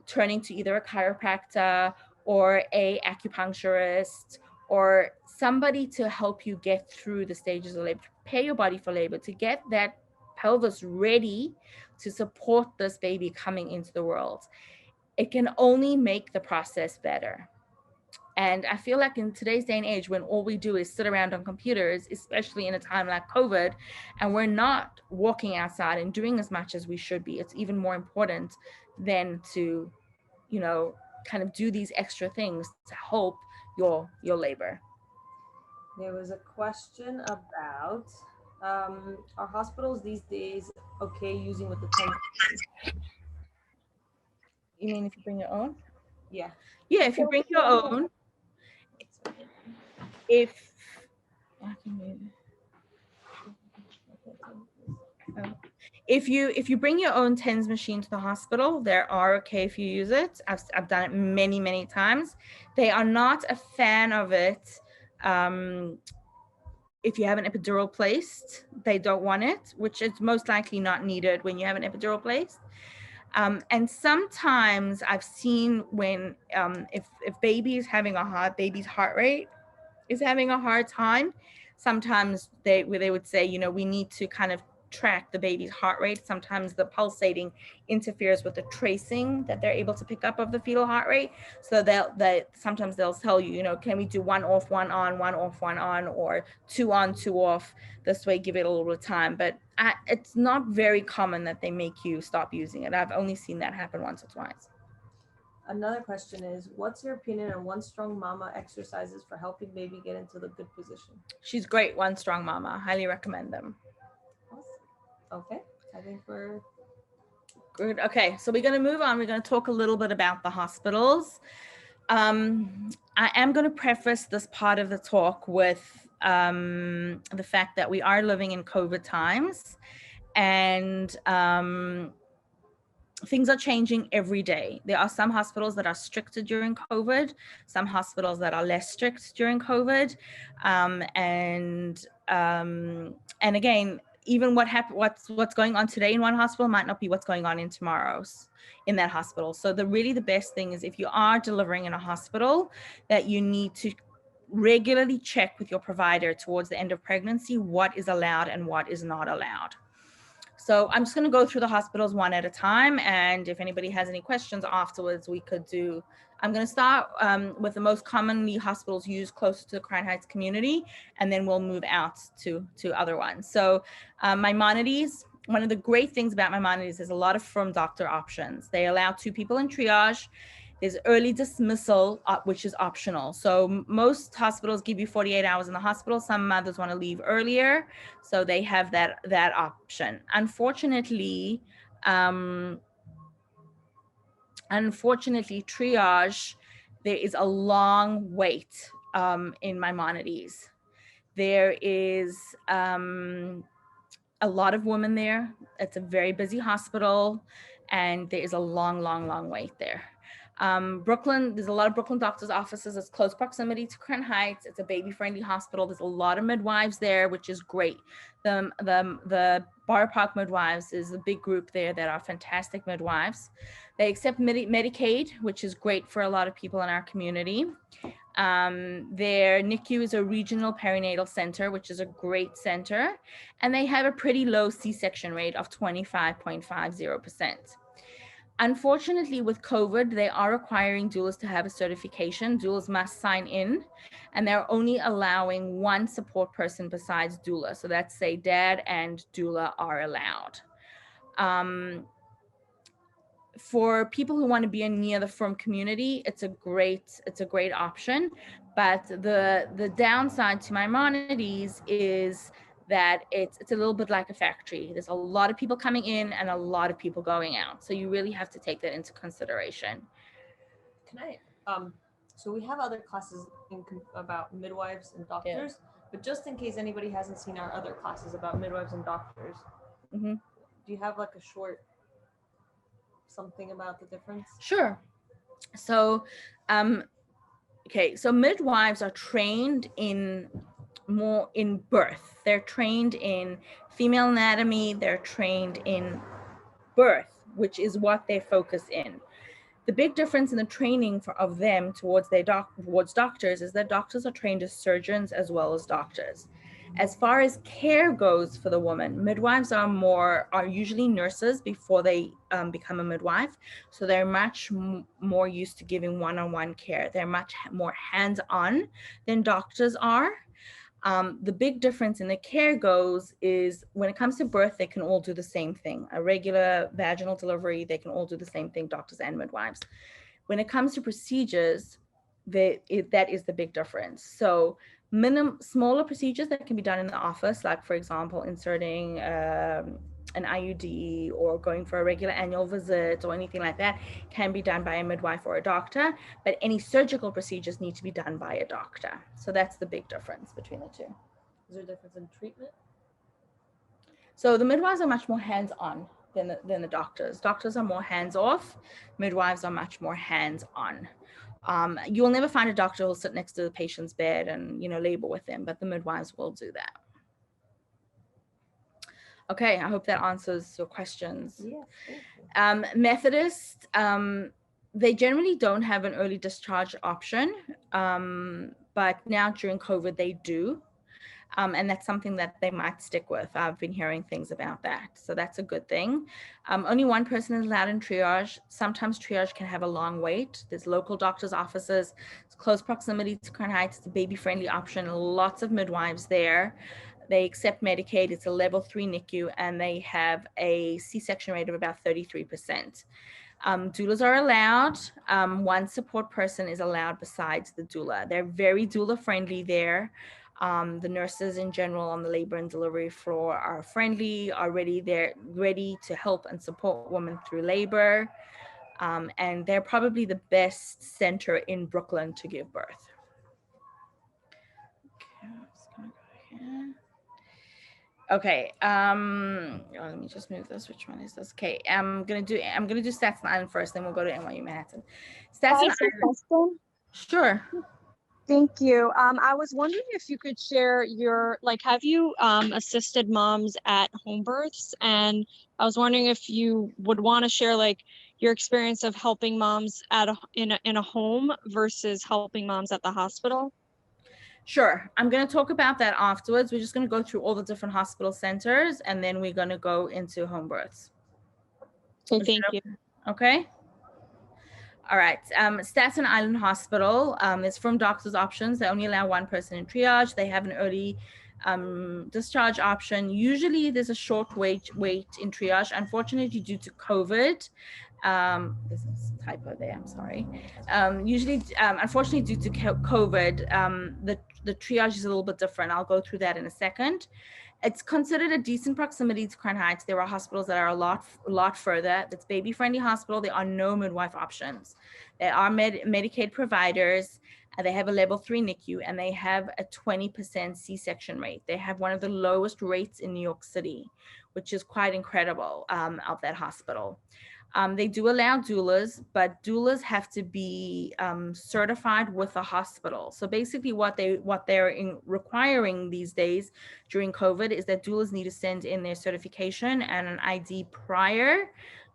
Turning to either a chiropractor or a acupuncturist or somebody to help you get through the stages of labor, prepare your body for labor, to get that pelvis ready to support this baby coming into the world. It can only make the process better. And I feel like in today's day and age, when all we do is sit around on computers, especially in a time like COVID, and we're not walking outside and doing as much as we should be, it's even more important than to, kind of do these extra things to help your labor. There was a question about, are hospitals these days okay using with the TENS? You mean if you bring your own? Yeah. Yeah, if you bring your own. If you bring your own TENS machine to the hospital, they are okay if you use it. I've done it many, many times. They are not a fan of it. If you have an epidural placed, they don't want it, which is most likely not needed when you have an epidural placed. And sometimes I've seen when if baby's heart rate is having a hard time, sometimes they would say, we need to kind of track the baby's heart rate. Sometimes the pulsating interferes with the tracing that they're able to pick up of the fetal heart rate. So sometimes they'll tell you, can we do 1 off, 1 on, 1 off, 1 on, or 2 on, 2 off? This way, give it a little bit of time. But it's not very common that they make you stop using it. I've only seen that happen once or twice. Another question is, what's your opinion on One Strong Mama exercises for helping baby get into the good position? She's great, One Strong Mama. Highly recommend them. Awesome. Okay, I think we're Good. Okay, so we're going to move on. We're going to talk a little bit about the hospitals. I am going to preface this part of the talk with the fact that we are living in COVID times, and things are changing every day. There are some hospitals that are stricter during COVID, some hospitals that are less strict during COVID, and again, even what's going on today in one hospital might not be what's going on in tomorrow's in that hospital. So the best thing is, if you are delivering in a hospital, that you need to regularly check with your provider towards the end of pregnancy what is allowed and what is not allowed. So I'm just going to go through the hospitals one at a time, and if anybody has any questions afterwards, we could do. I'm going to start with the most commonly hospitals used closer to the Crown Heights community, and then we'll move out to other ones. So Maimonides, one of the great things about Maimonides is a lot of from doctor options. They allow 2 people in triage. There's early dismissal, which is optional. So most hospitals give you 48 hours in the hospital. Some mothers want to leave earlier, so they have that option. Unfortunately, triage, there is a long wait in Maimonides. There is a lot of women there. It's a very busy hospital, and there is a long wait there. Brooklyn, there's a lot of Brooklyn doctors' offices. It's close proximity to Crown Heights. It's a baby-friendly hospital. There's a lot of midwives there, which is great. The Borough Park midwives is a big group there that are fantastic midwives. They accept Medicaid, which is great for a lot of people in our community. Their NICU is a regional perinatal center, which is a great center, and they have a pretty low C-section rate of 25.50%. Unfortunately, with COVID, they are requiring doulas to have a certification. Doulas must sign in, and they're only allowing 1 support person besides doula. So that's, say, dad and doula are allowed. For people who want to be near the frum community, it's a great option. But the downside to Maimonides is that it's a little bit like a factory. There's a lot of people coming in and a lot of people going out. So you really have to take that into consideration. Can I, so we have other classes about midwives and doctors, but just in case anybody hasn't seen our other classes about midwives and doctors, do you have like a short something about the difference? Sure. So, okay, so midwives are trained more in birth. They're trained in female anatomy. They're trained in birth, which is what they focus in. The big difference in the training of them towards doctors is that doctors are trained as surgeons as well as doctors. As far as care goes for the woman, midwives are usually nurses before they become a midwife. So they're much more used to giving one-on-one care. They're much more hands-on than doctors are. The big difference in the care goes is when it comes to birth, they can all do the same thing. A regular vaginal delivery, they can all do the same thing, doctors and midwives. When it comes to procedures, that is the big difference. So smaller procedures that can be done in the office, like for example, inserting an IUD or going for a regular annual visit or anything like that, can be done by a midwife or a doctor, but any surgical procedures need to be done by a doctor. So that's the big difference between the two. Is there a difference in treatment? So the midwives are much more hands-on than the doctors. Doctors are more hands-off. Midwives are much more hands-on. You'll never find a doctor who'll sit next to the patient's bed and, labor with them, but the midwives will do that. Okay, I hope that answers your questions. Yeah. Methodist, they generally don't have an early discharge option, but now during COVID they do. And that's something that they might stick with. I've been hearing things about that. So that's a good thing. Only 1 person is allowed in triage. Sometimes triage can have a long wait. There's local doctors' offices. It's close proximity to Crown Heights. It's a baby-friendly option. Lots of midwives there. They accept Medicaid. It's a level 3 NICU, and they have a C-section rate of about 33%. Doulas are allowed. 1 support person is allowed besides the doula. They're very doula-friendly there. The nurses in general on the labor and delivery floor are friendly, they're ready to help and support women through labor. And they're probably the best center in Brooklyn to give birth. Okay, let me just move this. Which one is this? Okay, I'm gonna do Staten Island first, then we'll go to NYU Manhattan. Staten Island. Sure. Thank you. I was wondering if you could share have you assisted moms at home births? And I was wondering if you would want to share your experience of helping moms in a home versus helping moms at the hospital. Sure. I'm going to talk about that afterwards. We're just going to go through all the different hospital centers, and then we're going to go into home births. Okay, thank you. Okay. All right. Staten Island Hospital is from doctor's options. They only allow one person in triage. They have an early discharge option. Usually there's a short wait in triage. Unfortunately, due to COVID, there's a typo there, I'm sorry. Unfortunately, due to COVID, the triage is a little bit different. I'll go through that in a second. It's considered a decent proximity to Crown Heights. There are hospitals that are a lot further. It's baby-friendly hospital. There are no midwife options. There are Medicaid providers. They have a level 3 NICU, and they have a 20% C-section rate. They have one of the lowest rates in New York City, which is quite incredible of that hospital. They do allow doulas, but doulas have to be certified with the hospital. So basically what they're requiring these days during COVID is that doulas need to send in their certification and an ID prior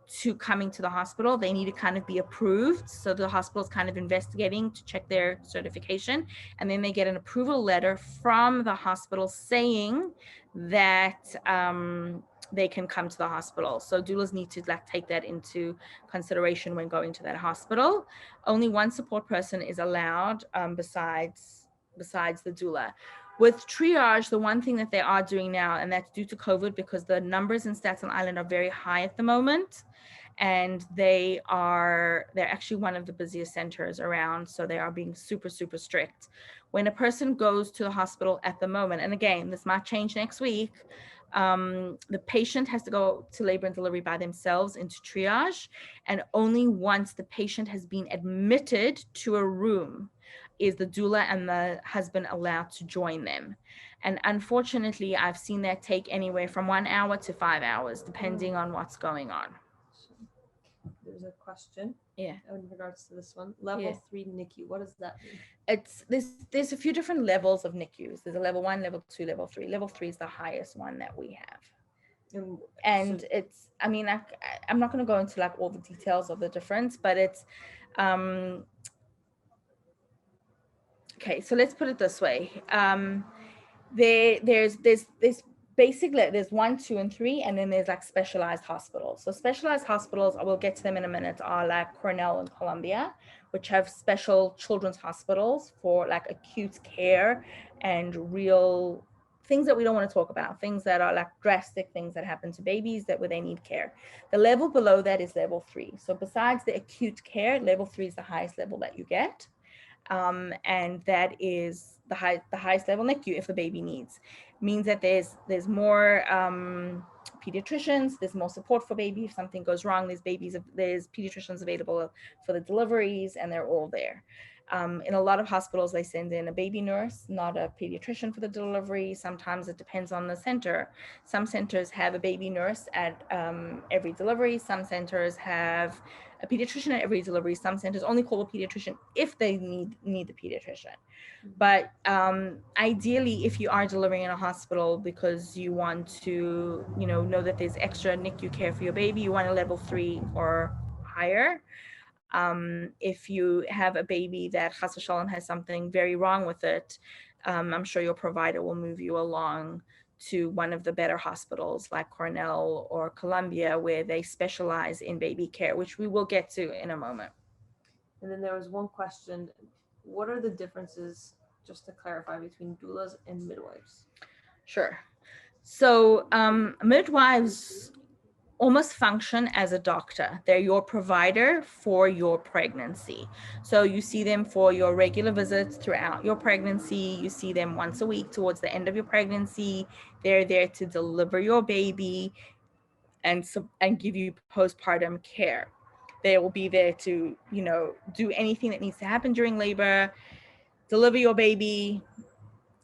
to coming to the hospital. They need to kind of be approved. So the hospital's kind of investigating to check their certification. And then they get an approval letter from the hospital saying that they can come to the hospital. So doulas need to take that into consideration when going to that hospital. Only one support person is allowed besides the doula. With triage, the one thing that they are doing now, and that's due to COVID, because the numbers in Staten Island are very high at the moment, and they're actually one of the busiest centers around, so they are being super, super strict. When a person goes to the hospital at the moment, and again, this might change next week, the patient has to go to labor and delivery by themselves into triage, and only once the patient has been admitted to a room is the doula and the husband allowed to join them. And unfortunately, I've seen that take anywhere from 1 hour to 5 hours, depending on what's going on. There's a question. Yeah. In regards to this one, level 3 NICU. What does that mean? There's a few different levels of NICUs. There's a level 1, level 2, level 3. Level 3 is the highest one that we have. And so, it's, I mean, I'm not going to go into all the details of the difference, but it's, okay, so let's put it this way. There's basically there's 1, 2, and 3, and then there's specialized hospitals. So specialized hospitals, I will get to them in a minute, are Cornell and Columbia, which have special children's hospitals for acute care and real things that we don't want to talk about, things that are drastic things that happen to babies where they need care. The level below that is level 3. So besides the acute care, level 3 is the highest level that you get. And that is the highest level NICU if the baby needs. Means that there's more pediatricians, there's more support for baby if something goes wrong. There's pediatricians available for the deliveries, and they're all there. In a lot of hospitals, they send in a baby nurse, not a pediatrician for the delivery. Sometimes it depends on the center. Some centers have a baby nurse at every delivery. Some centers have a pediatrician at every delivery. Some centers only call a pediatrician if they need the pediatrician. But ideally, if you are delivering in a hospital because you want to, know that there's extra NICU care for your baby, you want a level 3 or higher. If you have a baby that Chas v'Shalom has something very wrong with it, I'm sure your provider will move you along to one of the better hospitals like Cornell or Columbia, where they specialize in baby care, which we will get to in a moment. And then there was one question. What are the differences, just to clarify, between doulas and midwives? Sure. So midwives almost function as a doctor. They're your provider for your pregnancy. So you see them for your regular visits throughout your pregnancy. You see them once a week towards the end of your pregnancy. They're there to deliver your baby and give you postpartum care. They will be there to, do anything that needs to happen during labor, deliver your baby,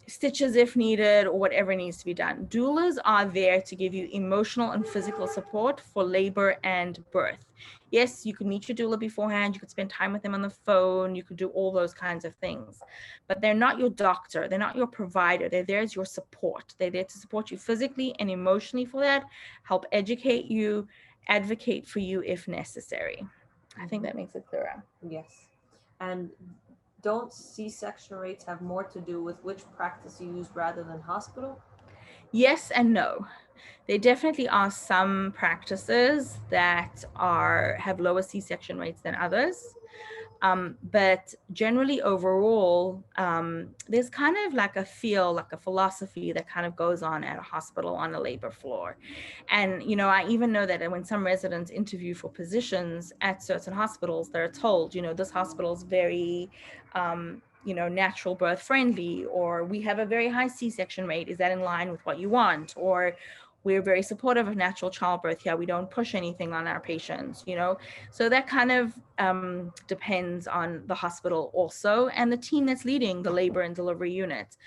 stitches if needed, or whatever needs to be done. Doulas are there to give you emotional and physical support for labor and birth. Yes, you could meet your doula beforehand, you could spend time with them on the phone, you could do all those kinds of things, but they're not your doctor, they're not your provider, they're there as your support. They're there to support you physically and emotionally for that, help educate you, advocate for you if necessary. I think that makes it clearer. Yes. And don't C-section rates have more to do with which practice you use rather than hospital? Yes and no. There definitely are some practices that have lower C-section rates than others. But generally overall, there's kind of like a philosophy that kind of goes on at a hospital on a labor floor. And, I even know that when some residents interview for positions at certain hospitals, they're told, this hospital is very, natural birth friendly, or we have a very high C-section rate. Is that in line with what you want? Or we're very supportive of natural childbirth here. We don't push anything on our patients, So that kind of depends on the hospital also and the team that's leading the labor and delivery unit.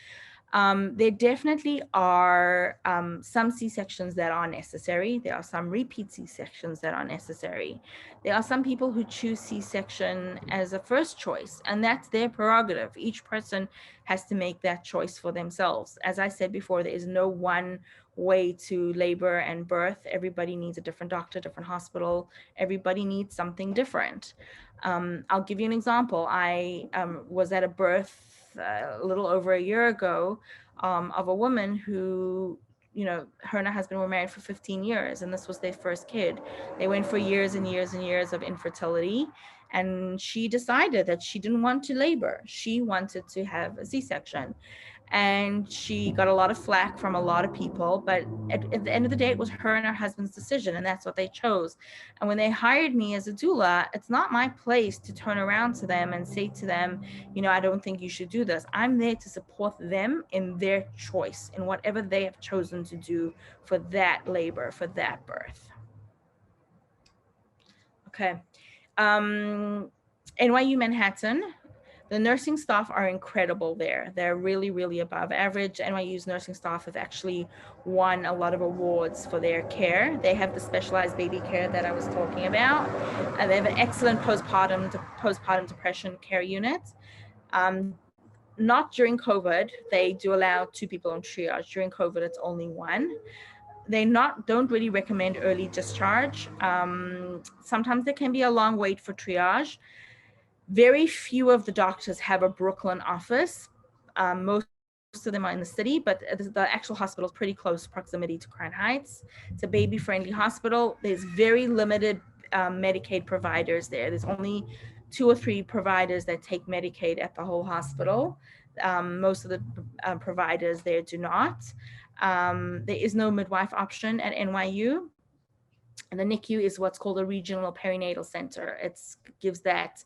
There definitely are some C-sections that are necessary. There are some repeat C-sections that are necessary. There are some people who choose C-section as a first choice, and that's their prerogative. Each person has to make that choice for themselves. As I said before, there is no one way to labor and birth. Everybody needs a different doctor, different hospital. Everybody needs something different. I'll give you an example. I was at a birth a little over a year ago of a woman who, her and her husband were married for 15 years, and this was their first kid. They went for years and years and years of infertility, and she decided that she didn't want to labor. She wanted to have a C-section. And she got a lot of flack from a lot of people, but at the end of the day, it was her and her husband's decision, and that's what they chose. And when they hired me as a doula, it's not my place to turn around to them and say to them, I don't think you should do this. I'm there to support them in their choice, in whatever they have chosen to do for that labor, for that birth. Okay. NYU Manhattan. The nursing staff are incredible there. They're really, really above average. NYU's nursing staff have actually won a lot of awards for their care. They have the specialized baby care that I was talking about. And they have an excellent postpartum depression care unit. Not during COVID. They do allow 2 people on triage. During COVID, it's only 1. They don't really recommend early discharge. Sometimes there can be a long wait for triage. Very few of the doctors have a Brooklyn office. Most of them are in the city, but the actual hospital is pretty close proximity to Crown Heights. It's a baby-friendly hospital. There's very limited Medicaid providers there. There's only 2 or 3 providers that take Medicaid at the whole hospital. Most of the providers there do not. There is no midwife option at NYU. And the NICU is what's called a regional perinatal center. It gives that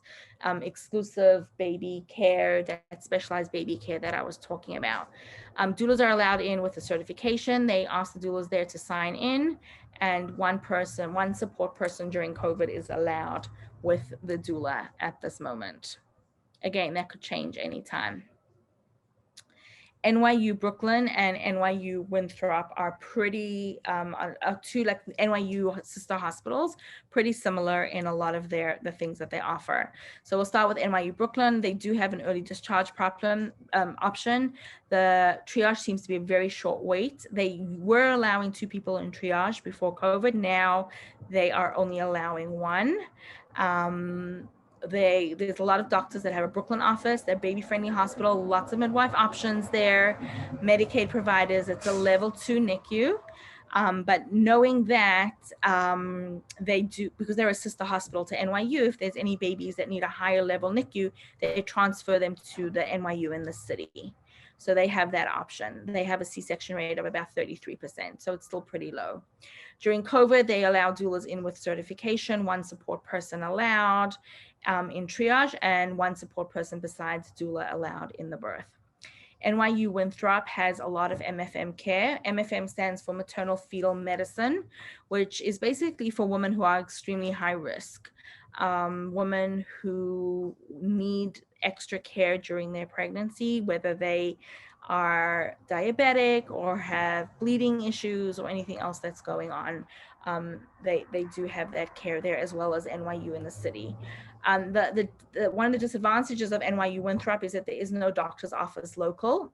exclusive baby care, that specialized baby care that I was talking about. Doulas are allowed in with a certification. They ask the doulas there to sign in, and one support person during COVID is allowed with the doula at this moment. Again, that could change anytime. NYU Brooklyn and NYU Winthrop are pretty, two like NYU sister hospitals, pretty similar in a lot of the things that they offer. So we'll start with NYU Brooklyn. They do have an early discharge option. The triage seems to be a very short wait. They were allowing 2 people in triage before COVID. Now they are only allowing 1. There's a lot of doctors that have a Brooklyn office. They're baby-friendly hospital, lots of midwife options there, Medicaid providers. It's a level 2 NICU. But knowing that they do, because they're a sister hospital to NYU, if there's any babies that need a higher level NICU, they transfer them to the NYU in the city. So they have that option. They have a C-section rate of about 33%. So it's still pretty low. During COVID, they allow doulas in with certification, one support person allowed in triage, and one support person besides doula allowed in the birth. NYU Winthrop has a lot of MFM care. MFM stands for maternal fetal medicine, which is basically for women who are extremely high risk, women who need extra care during their pregnancy, whether they are diabetic or have bleeding issues or anything else that's going on. They do have that care there, as well as NYU in the city. One of the disadvantages of NYU Winthrop is that there is no doctor's office local.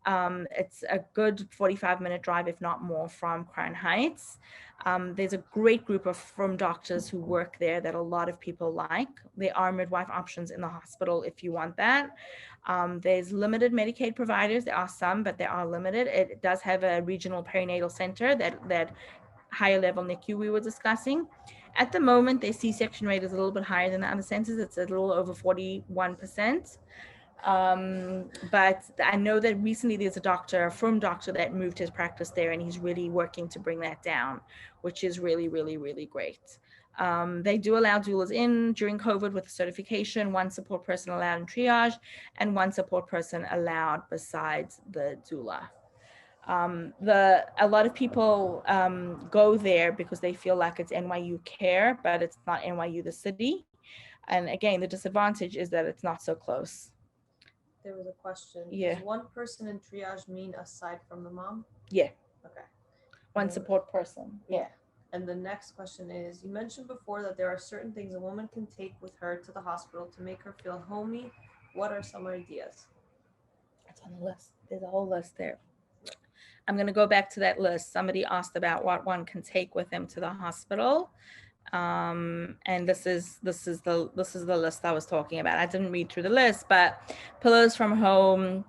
It's a good 45-minute drive, if not more, from Crown Heights. There's a great group of doctors who work there that a lot of people like. There are midwife options in the hospital if you want that. There's limited Medicaid providers. There are some, but they are limited. It does have a regional perinatal center, that higher level NICU we were discussing. At the moment, their C-section rate is a little bit higher than the other centers. It's a little over 41%. But I know that recently there's a firm doctor that moved his practice there, and he's really working to bring that down, which is really, really, really great. They do allow doulas in during COVID with certification, one support person allowed in triage, and one support person allowed besides the doula. A lot of people go there because they feel like it's NYU care, but it's not NYU the city. And again, the disadvantage is that it's not so close. There was a question. Yeah. Does one person in triage mean aside from the mom? Yeah. Okay. One support person. Yeah. And the next question is, you mentioned before that there are certain things a woman can take with her to the hospital to make her feel homey. What are some ideas? It's on the list. There's a whole list there. I'm going to go back to that list. Somebody asked about what one can take with them to the hospital. And this is the list I was talking about. I didn't read through the list, but pillows from home,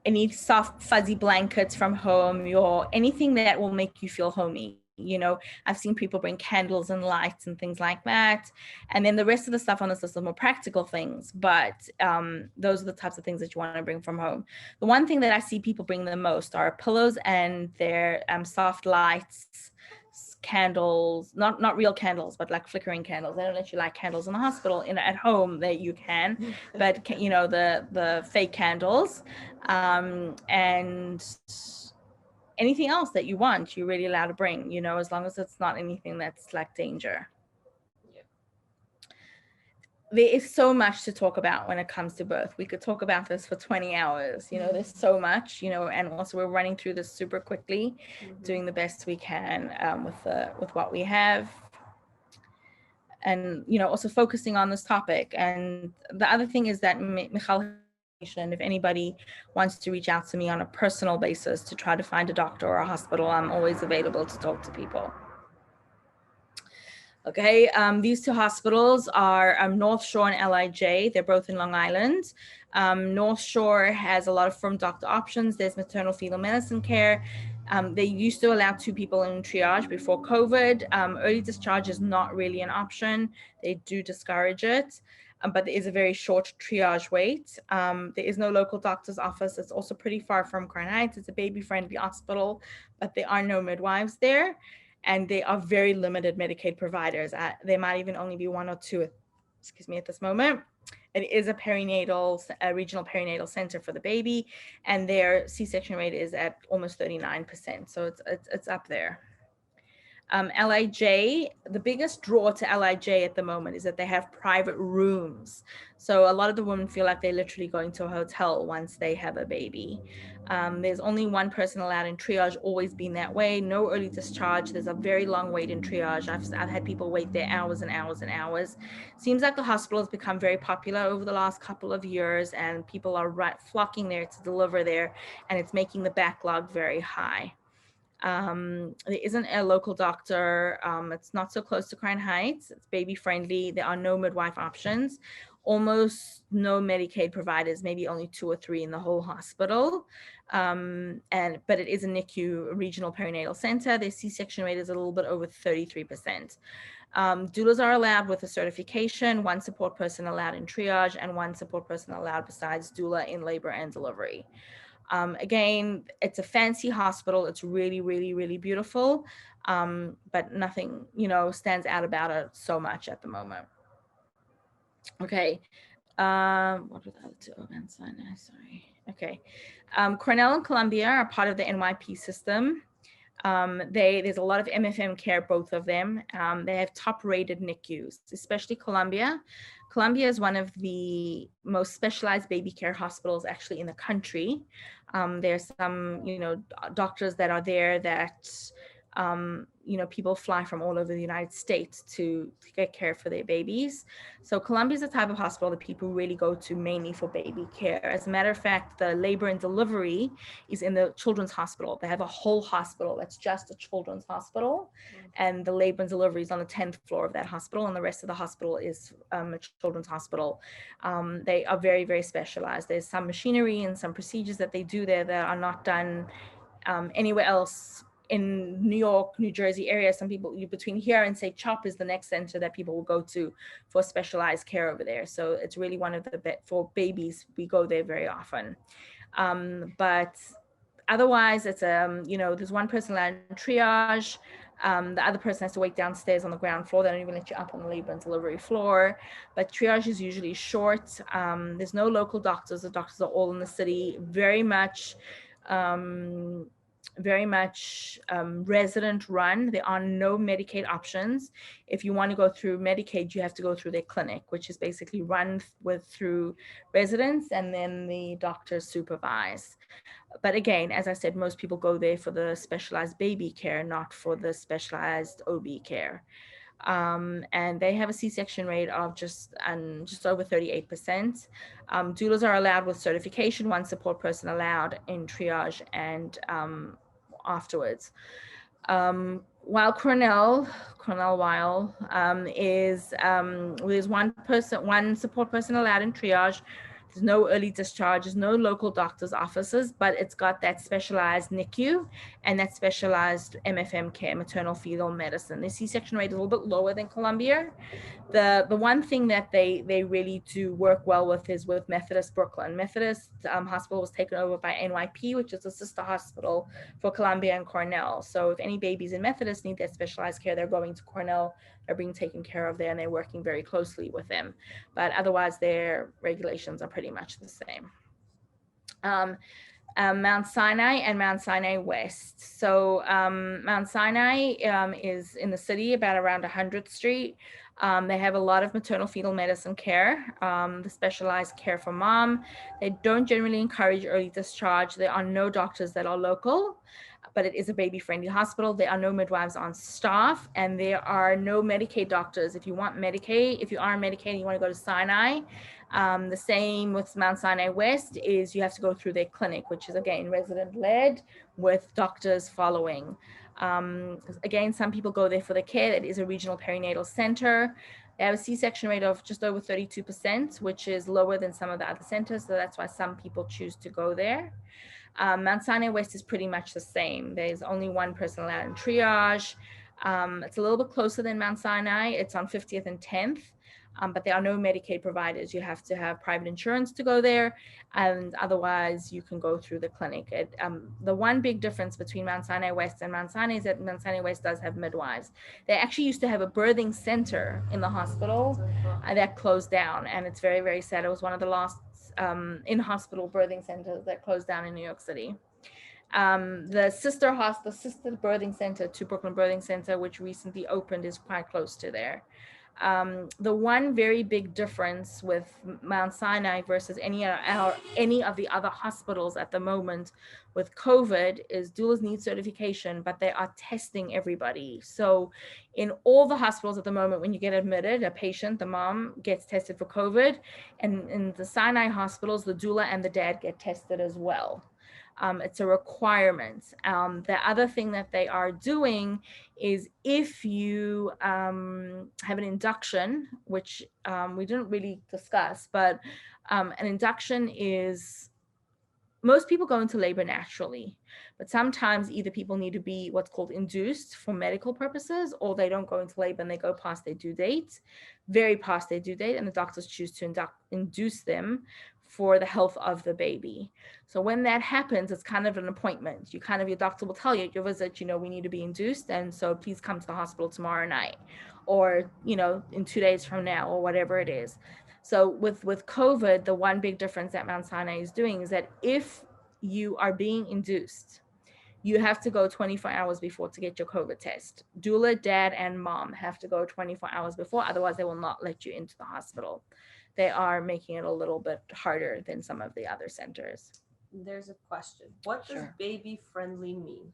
any soft fuzzy blankets from home, anything that will make you feel homey. You know, I've seen people bring candles and lights and things like that. And then the rest of the stuff on this list are more practical things, but those are the types of things that you want to bring from home. The one thing that I see people bring the most are pillows and their soft lights, candles, not real candles, but like flickering candles. They don't let you light candles in the hospital. At home that you can, but the fake candles, and anything else that you want, you're really allowed to bring, as long as it's not anything that's like danger. Yeah. There is so much to talk about when it comes to birth. We could talk about this for 20 hours, there's so much, and also we're running through this super quickly, doing the best we can with what we have. And, also focusing on this topic. And the other thing is that Michal, if anybody wants to reach out to me on a personal basis to try to find a doctor or a hospital, I'm always available to talk to people. Okay, these two hospitals are North Shore and LIJ. They're both in Long Island. North Shore has a lot of firm doctor options. There's maternal fetal medicine care. They used to allow 2 people in triage before COVID. Early discharge is not really an option. They do discourage it. But there is a very short triage wait. There is no local doctor's office. It's also pretty far from Crown Heights. It's a baby-friendly hospital, but there are no midwives there, and they are very limited Medicaid providers. There might even only be 1 or 2, at this moment. It is a regional perinatal center for the baby, and their C-section rate is at almost 39%. So it's up there. LIJ, the biggest draw to LIJ at the moment is that they have private rooms. So a lot of the women feel like they're literally going to a hotel once they have a baby. There's only 1 person allowed in triage, always been that way. No early discharge. There's a very long wait in triage. I've had people wait there hours and hours and hours. Seems like the hospital has become very popular over the last couple of years, and people are flocking there to deliver there, and it's making the backlog very high. There isn't a local doctor. It's not so close to Crown Heights. It's baby friendly. There are no midwife options. Almost no Medicaid providers, maybe only 2 or 3 in the whole hospital. But it is a NICU, regional perinatal center. Their C-section rate is a little bit over 33%. Doulas are allowed with a certification, 1 support person allowed in triage, and 1 support person allowed besides doula in labor and delivery. Again, it's a fancy hospital. It's really, really, really beautiful, but nothing, stands out about it so much at the moment. Okay. What were the other 2? Oh, and Sinai, sorry. Okay. Cornell and Columbia are part of the NYP system. There's a lot of MFM care, both of them. They have top-rated NICUs, especially Columbia. Columbia is one of the most specialized baby care hospitals actually in the country. There's some, doctors that are there that, people fly from all over the United States to get care for their babies. So Columbia is the type of hospital that people really go to mainly for baby care. As a matter of fact, the labor and delivery is in the children's hospital. They have a whole hospital that's just a children's hospital, and the labor and delivery is on the 10th floor of that hospital, and the rest of the hospital is a children's hospital. They are very, very specialized. There's some machinery and some procedures that they do there that are not done anywhere else in New York, New Jersey area. Some people between here and say CHOP is the next center that people will go to for specialized care over there. So it's really one of the for babies, we go there very often. But otherwise, it's there's 1 person allowed in triage. The other person has to wait downstairs on the ground floor. They don't even let you up on the labor and delivery floor. But triage is usually short. There's no local doctors. The doctors are all in the city. Very much resident run. There are no Medicaid options. If you want to go through Medicaid, you have to go through their clinic, which is basically run through residents, and then the doctors supervise. But again, as I said, most people go there for the specialized baby care, not for the specialized OB care. And they have a C-section rate of just over 38%. Doulas are allowed with certification, 1 support person allowed in triage and afterwards. While Cornell is there's 1 support person allowed in triage. There's no early discharges, no local doctor's offices, but it's got that specialized NICU and that specialized MFM care, maternal fetal medicine. The C-section rate is a little bit lower than Columbia. The one thing that they really do work well with is with Methodist Brooklyn. Methodist Hospital was taken over by NYP, which is a sister hospital for Columbia and Cornell. So if any babies in Methodist need that specialized care, they're going to Cornell. They're being taken care of there, and they're working very closely with them. But otherwise, their regulations are pretty much the same. Mount Sinai and Mount Sinai West. So Mount Sinai is in the city, around 100th Street. They have a lot of maternal fetal medicine care, the specialized care for mom. They don't generally encourage early discharge. There are no doctors that are local, but it is a baby-friendly hospital. There are no midwives on staff, and there are no Medicaid doctors. If you want Medicaid, if you are on Medicaid and you want to go to Sinai, the same with Mount Sinai West is you have to go through their clinic, which is again resident-led with doctors following. Again, some people go there for the care. It is a regional perinatal center. They have a C-section rate of just over 32%, which is lower than some of the other centers. So that's why some people choose to go there. Mount Sinai West is pretty much the same. There's only 1 person allowed in triage. It's a little bit closer than Mount Sinai. It's on 50th and 10th, but there are no Medicaid providers. You have to have private insurance to go there, and otherwise you can go through the clinic. The one big difference between Mount Sinai West and Mount Sinai is that Mount Sinai West does have midwives. They actually used to have a birthing center in the hospital that closed down, and it's very, very sad. It was one of the last in-hospital birthing centers that closed down in New York City. The sister birthing center to Brooklyn Birthing Center, which recently opened, is quite close to there. The one very big difference with Mount Sinai versus any of the other hospitals at the moment with COVID is doulas need certification, but they are testing everybody. So in all the hospitals at the moment, when you get admitted, a patient, the mom gets tested for COVID, and in the Sinai hospitals, the doula and the dad get tested as well. It's a requirement. The other thing that they are doing is if you have an induction, which we didn't really discuss, but an induction is, most people go into labor naturally, but sometimes either people need to be what's called induced for medical purposes, or they don't go into labor and they go past their due date, very past their due date, and the doctors choose to induce them for the health of the baby. So when that happens, it's kind of an appointment. Your doctor will tell you at your visit, we need to be induced, and so please come to the hospital tomorrow night, or, in 2 days from now, or whatever it is. So with COVID, the one big difference that Mount Sinai is doing is that if you are being induced, you have to go 24 hours before to get your COVID test. Doula, dad, and mom have to go 24 hours before, otherwise they will not let you into the hospital. They are making it a little bit harder than some of the other centers. There's a question. What does baby friendly mean?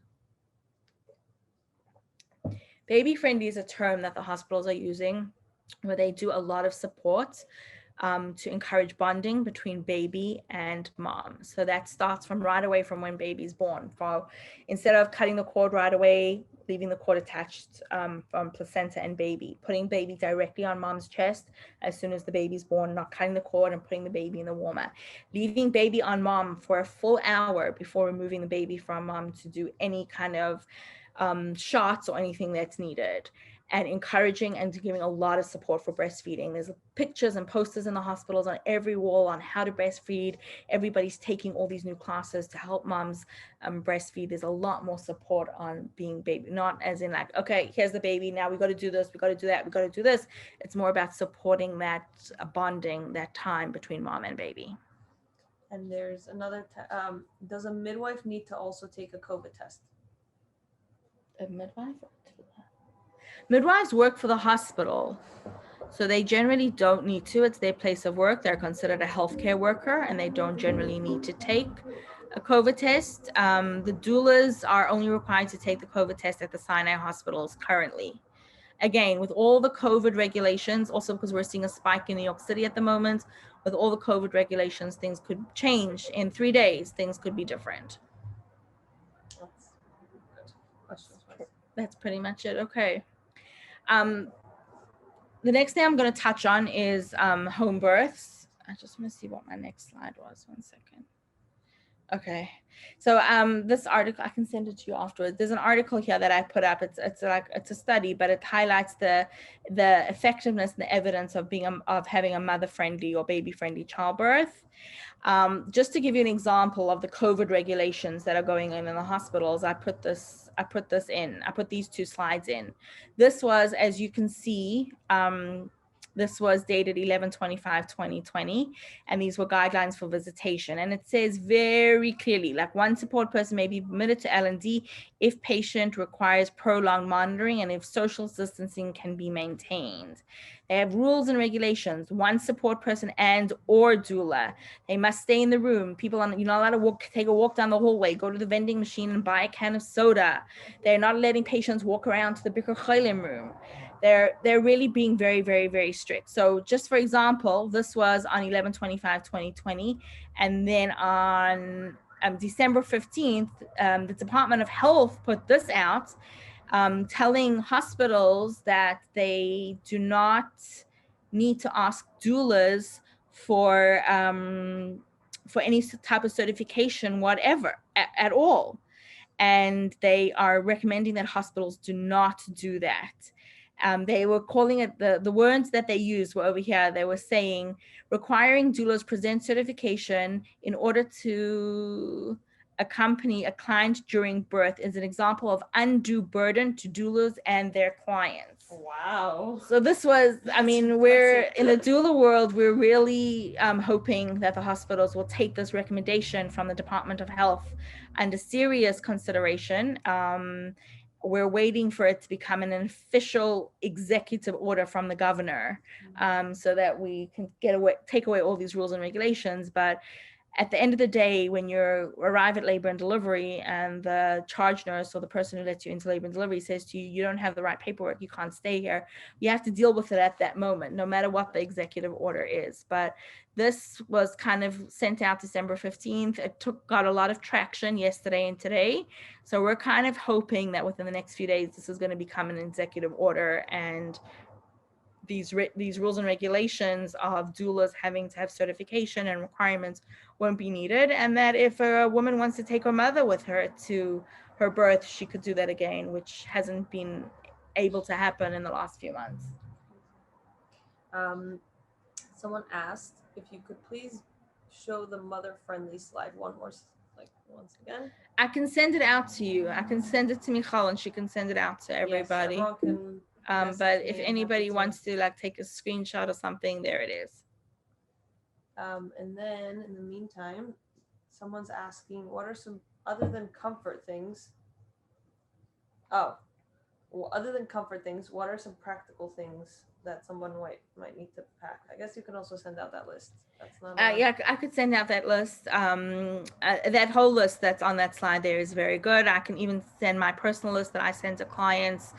Baby friendly is a term that the hospitals are using where they do a lot of support to encourage bonding between baby and mom. So that starts from right away from when baby's born. Instead of cutting the cord right away, leaving the cord attached from placenta and baby, putting baby directly on mom's chest as soon as the baby's born, not cutting the cord and putting the baby in the warmer, leaving baby on mom for a full hour before removing the baby from mom to do any kind of shots or anything that's needed, and encouraging and giving a lot of support for breastfeeding. There's pictures and posters in the hospitals on every wall on how to breastfeed. Everybody's taking all these new classes to help moms breastfeed. There's a lot more support on being baby, not as in like, okay, here's the baby, now we got to do this, we got to do that, we got to do this. It's more about supporting that bonding, that time between mom and baby. And there's another, does a midwife need to also take a COVID test? A midwife? Midwives work for the hospital, so they generally don't need to. It's their place of work. They're considered a healthcare worker, and they don't generally need to take a COVID test. The doulas are only required to take the COVID test at the Sinai hospitals currently. Again, with all the COVID regulations, also because we're seeing a spike in New York City at the moment, with all the COVID regulations, things could change in 3 days. Things could be different. That's pretty much it. Okay. The next thing I'm going to touch on is home births. I just want to see what my next slide was. 1 second. Okay. So this article, I can send it to you afterwards. There's an article here that I put up. It's a study, but it highlights the effectiveness and the evidence of having a mother-friendly or baby-friendly childbirth. Just to give you an example of the COVID regulations that are going on in the hospitals, I put these 2 slides in. This was, as you can see, this was dated 11/25/2020, and these were guidelines for visitation. And it says very clearly, like, one support person may be permitted to L&D if patient requires prolonged monitoring and if social distancing can be maintained. They have rules and regulations. One support person or doula. They must stay in the room. You're not allowed to take a walk down the hallway, go to the vending machine and buy a can of soda. They're not letting patients walk around to the Bikur Cholim room. They're really being very, very, very strict. So just for example, this was on 11/25/2020. And then on December 15th, the Department of Health put this out, telling hospitals that they do not need to ask doulas for any type of certification, whatever, at all. And they are recommending that hospitals do not do that. They were calling it, the words that they used were over here. They were saying, requiring doulas present certification in order to accompany a client during birth is an example of undue burden to doulas and their clients. Wow. So this was, we're in the doula world, we're really hoping that the hospitals will take this recommendation from the Department of Health under serious consideration. We're waiting for it to become an official executive order from the governor, so that we can take away all these rules and regulations. But at the end of the day, when you arrive at labor and delivery and the charge nurse or the person who lets you into labor and delivery says to you, you don't have the right paperwork, you can't stay here, you have to deal with it at that moment, no matter what the executive order is. But this was kind of sent out December 15th. It got a lot of traction yesterday and today. So we're kind of hoping that within the next few days, this is going to become an executive order, and these rules and regulations of doulas having to have certification and requirements won't be needed, and that if a woman wants to take her mother with her to her birth, she could do that again, which hasn't been able to happen in the last few months. Someone asked if you could please show the mother-friendly slide once again. I can send it out to you. I can send it to Michal and she can send it out to everybody. Yes, everyone can but if anybody wants to like take a screenshot or something, there it is. And then in the meantime, someone's asking, what are some, other than comfort things? Oh, well, other than comfort things, what are some practical things that someone might need to pack? I guess you can also send out that list. That's not yeah, I could send out that list. That whole list that's on that slide there is very good. I can even send my personal list that I send to clients.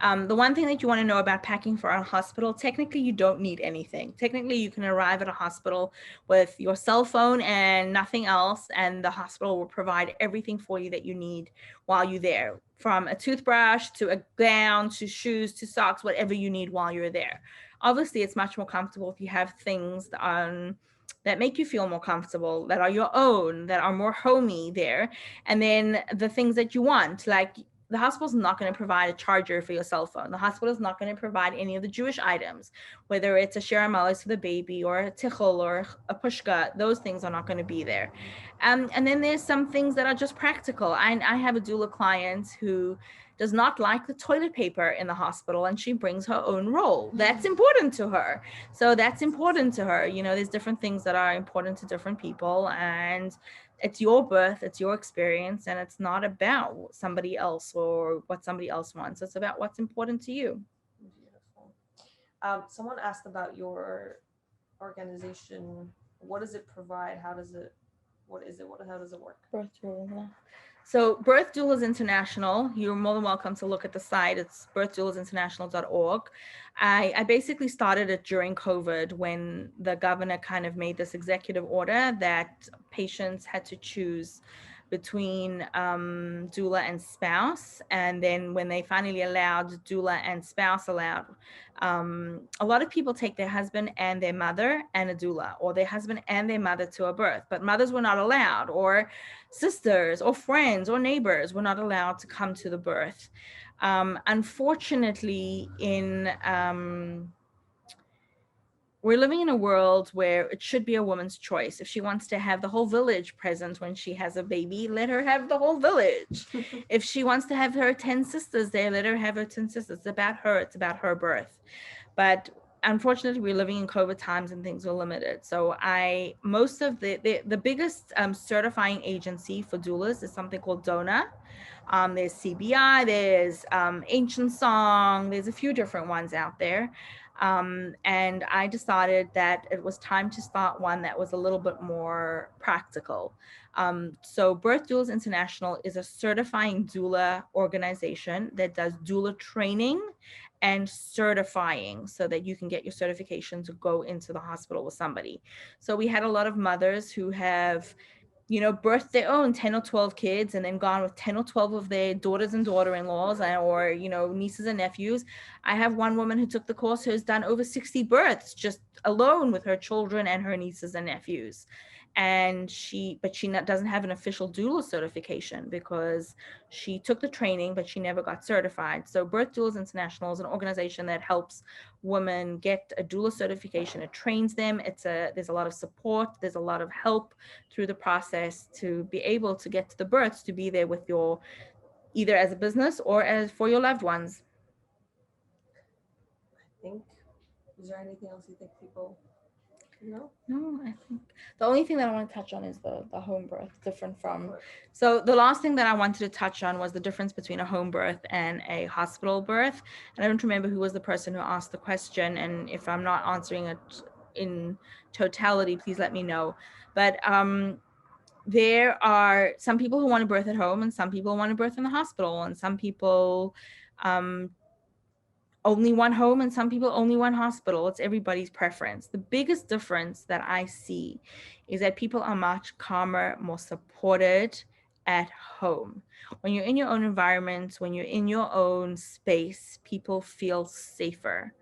The one thing that you want to know about packing for a hospital, technically you don't need anything. Technically you can arrive at a hospital with your cell phone and nothing else, and the hospital will provide everything for you that you need while you're there, from a toothbrush to a gown to shoes to socks, whatever you need while you're there. Obviously, it's much more comfortable if you have things that make you feel more comfortable, that are your own, that are more homey there. And then the things that you want, like the hospital's not going to provide a charger for your cell phone. The hospital is not going to provide any of the Jewish items, whether it's a shir amalis for the baby or a tichel or a pushka. Those things are not going to be there. And then there's some things that are just practical. I have a doula client who does not like the toilet paper in the hospital, and she brings her own roll. That's important to her. So that's important to her. You know, there's different things that are important to different people, and it's your birth, it's your experience, and it's not about somebody else or what somebody else wants. It's about what's important to you. Beautiful. Someone asked about your organization. What does it provide? How does it work? Birth doula. So Birth Doulas International, you're more than welcome to look at the site. It's birthdoulas.international.org. I basically started it during COVID when the governor kind of made this executive order that patients had to choose between doula and spouse. And then when they finally allowed doula and spouse allowed, a lot of people take their husband and their mother and a doula, or their husband and their mother to a birth, but mothers were not allowed, or sisters or friends or neighbors were not allowed to come to the birth. Unfortunately, we're living in a world where it should be a woman's choice. If she wants to have the whole village present when she has a baby, let her have the whole village. If she wants to have her 10 sisters there, let her have her 10 sisters. It's about her. It's about her birth. But unfortunately, we're living in COVID times and things are limited. So most of the biggest certifying agency for doulas is something called DONA. There's CBI, there's Ancient Song, there's a few different ones out there. And I decided that it was time to start one that was a little bit more practical. So Birth Doulas International is a certifying doula organization that does doula training and certifying so that you can get your certification to go into the hospital with somebody. So we had a lot of mothers who have, you know, birthed their own 10 or 12 kids and then gone with 10 or 12 of their daughters and daughter-in-laws or, you know, nieces and nephews. I have one woman who took the course who's done over 60 births just alone with her children and her nieces and nephews. And she doesn't have an official doula certification because she took the training, but she never got certified. So Birth Doulas International is an organization that helps women get a doula certification. It trains them. There's a lot of support. There's a lot of help through the process to be able to get to the births, to be there with your, either as a business or as for your loved ones. Is there anything else you think people know? No, I think the only thing that I want to touch on is the home birth, different from. So the last thing that I wanted to touch on was the difference between a home birth and a hospital birth. And I don't remember who was the person who asked the question. And if I'm not answering it in totality, please let me know. But there are some people who want to birth at home, and some people want to birth in the hospital, and some people only one home, and some people only one hospital. It's everybody's preference. The biggest difference that I see is that people are much calmer, more supported at home. When you're in your own environment, when you're in your own space, people feel safer.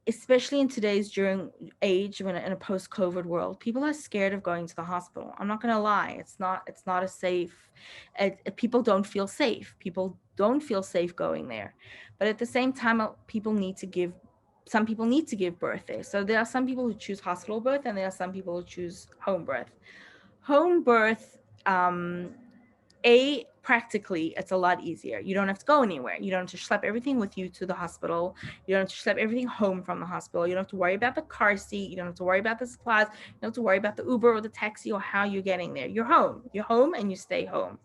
Especially in today's age, when in a post-COVID world, people are scared of going to the hospital. I'm not going to lie. It's not a safe, people don't feel safe. People don't feel safe going there. But at the same time, some people need to give birth there. So there are some people who choose hospital birth, and there are some people who choose home birth. Home birth, practically, it's a lot easier. You don't have to go anywhere. You don't have to schlep everything with you to the hospital. You don't have to schlep everything home from the hospital. You don't have to worry about the car seat. You don't have to worry about the supplies. You don't have to worry about the Uber or the taxi or how you're getting there. You're home and you stay home.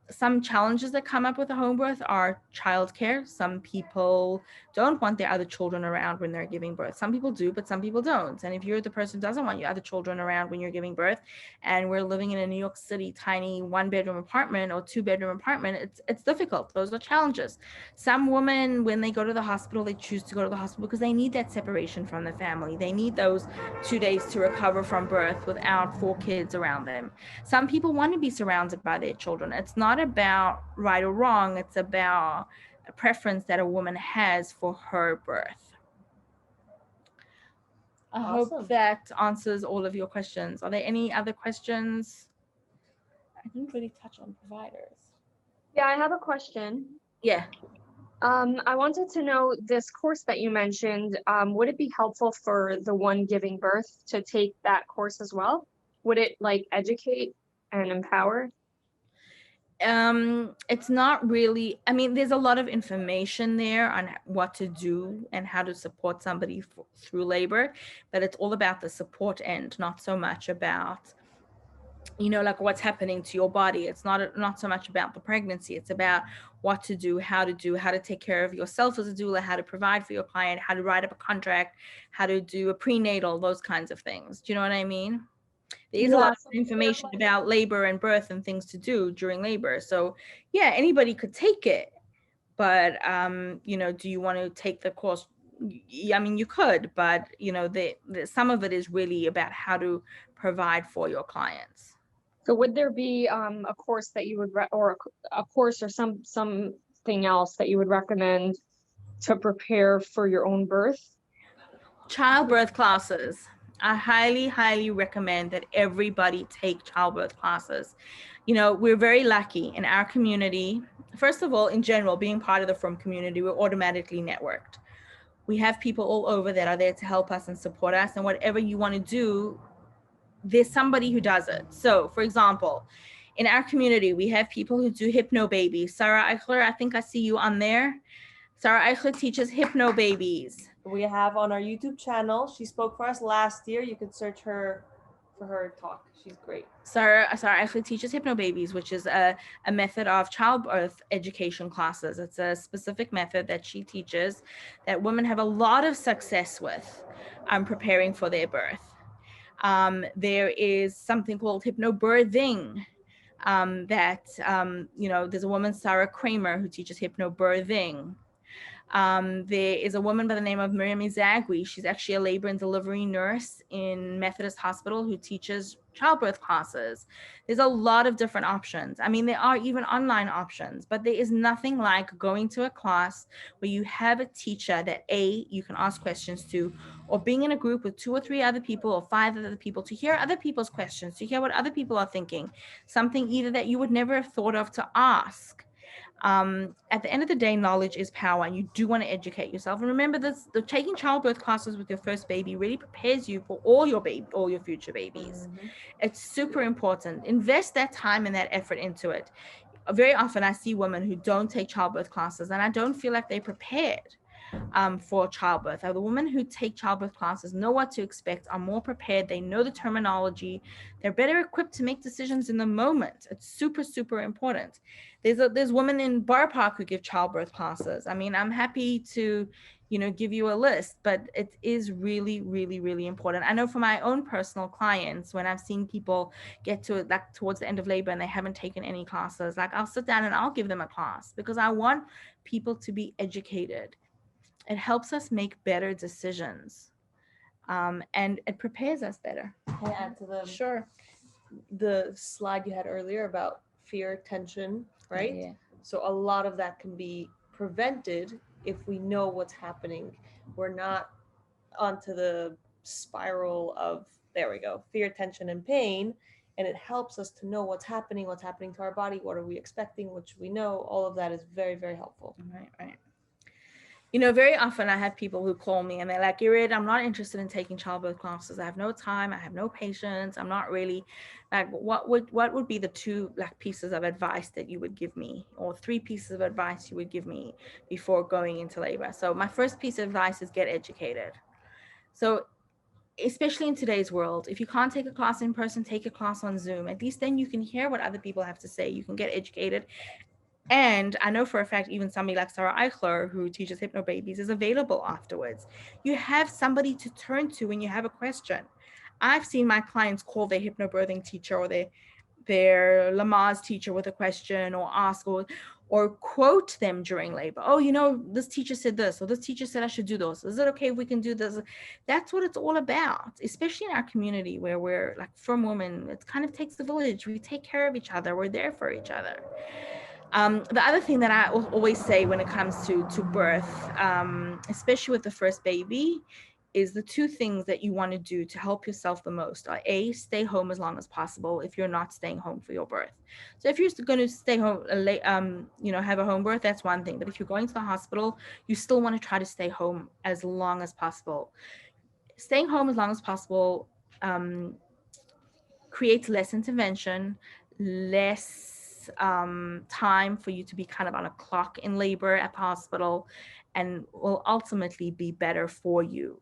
Some challenges that come up with a home birth are childcare. Some people don't want their other children around when they're giving birth. Some people do, but some people don't. And if you're the person who doesn't want your other children around when you're giving birth, and we're living in a New York City tiny 1-bedroom apartment or 2-bedroom apartment, it's difficult. Those are challenges. Some women, when they go to the hospital, they choose to go to the hospital because they need that separation from the family. They need those 2 days to recover from birth without 4 kids around them. Some people want to be surrounded by their children. It's not about right or wrong. It's about a preference that a woman has for her birth. I hope that answers all of your questions. Are there any other questions? I didn't really touch on providers. Yeah, I have a question. Yeah. I wanted to know this course that you mentioned. Would it be helpful for the one giving birth to take that course as well? Would it like educate and empower? It's not really, I mean, there's a lot of information there on what to do and how to support somebody through labor, but it's all about the support end, not so much about, like what's happening to your body. It's not so much about the pregnancy. It's about what to do, how to take care of yourself as a doula, how to provide for your client, how to write up a contract, how to do a prenatal, those kinds of things. Do you know what I mean? There's a lot of information about labor and birth and things to do during labor. So yeah, anybody could take it, but do you want to take the course? I mean, you could, but some of it is really about how to provide for your clients. So would there be a course that you would or a course or something else that you would recommend to prepare for your own birth? Childbirth classes. I highly, highly recommend that everybody take childbirth classes. We're very lucky in our community. First of all, in general, being part of the Frum community, we're automatically networked. We have people all over that are there to help us and support us. And whatever you want to do, there's somebody who does it. So, for example, in our community, we have people who do Hypnobabies. Sarah Eichler, I think I see you on there. Sarah Eichler teaches Hypnobabies. We have on our YouTube channel. She spoke for us last year. You can search her for her talk. She's great. Sarah actually teaches Hypnobabies, which is a method of childbirth education classes. It's a specific method that she teaches that women have a lot of success with preparing for their birth. There is something called Hypnobirthing there's a woman, Sarah Kramer, who teaches Hypnobirthing. There is a woman by the name of Miriam Izagui. She's actually a labor and delivery nurse in Methodist Hospital who teaches childbirth classes. There's a lot of different options. I mean, there are even online options, but there is nothing like going to a class where you have a teacher that you can ask questions to, or being in a group with 2 or 3 other people or 5 other people to hear other people's questions, to hear what other people are thinking, something either that you would never have thought of to ask. At the end of the day, knowledge is power, and you do want to educate yourself. And remember this, the taking childbirth classes with your first baby really prepares you for all your future babies. Mm-hmm. It's super important. Invest that time and that effort into it. Very often I see women who don't take childbirth classes, and I don't feel like they're prepared for childbirth. The women who take childbirth classes know what to expect, are more prepared, they know the terminology, they're better equipped to make decisions in the moment. It's super, super important. There's women in Borough Park who give childbirth classes. I mean, I'm happy to give you a list, but it is really, really, really important. I know for my own personal clients, when I've seen people get to it like towards the end of labor and they haven't taken any classes, like I'll sit down and I'll give them a class because I want people to be educated. It helps us make better decisions, and it prepares us better. Can I add to Sure. the slide you had earlier about fear, tension, right? Yeah. So a lot of that can be prevented if we know what's happening. We're not onto the spiral of, there we go, fear, tension, and pain. And it helps us to know what's happening to our body, what are we expecting, what should we know. All of that is very, very helpful. Right. Very often I have people who call me and they're like, Irit, I'm not interested in taking childbirth classes. I have no time. I have no patience. I'm not really like, what would be the two like pieces of advice that you would give me, or three pieces of advice you would give me before going into labor? So my first piece of advice is get educated. So especially in today's world, if you can't take a class in person, take a class on Zoom. At least then you can hear what other people have to say. You can get educated. And I know for a fact, even somebody like Sarah Eichler, who teaches Hypnobabies, is available afterwards. You have somebody to turn to when you have a question. I've seen my clients call their hypnobirthing teacher or their Lamaze teacher with a question, or ask or quote them during labor. Oh, this teacher said this, or this teacher said I should do this. Is it okay if we can do this? That's what it's all about, especially in our community where we're like from women. It kind of takes the village. We take care of each other. We're there for each other. The other thing that I always say when it comes to birth, especially with the first baby, is the two things that you want to do to help yourself the most are A, stay home as long as possible if you're not staying home for your birth. So if you're going to stay home, have a home birth, that's one thing. But if you're going to the hospital, you still want to try to stay home as long as possible. Staying home as long as possible creates less intervention, less time for you to be kind of on a clock in labor at the hospital, and will ultimately be better for you.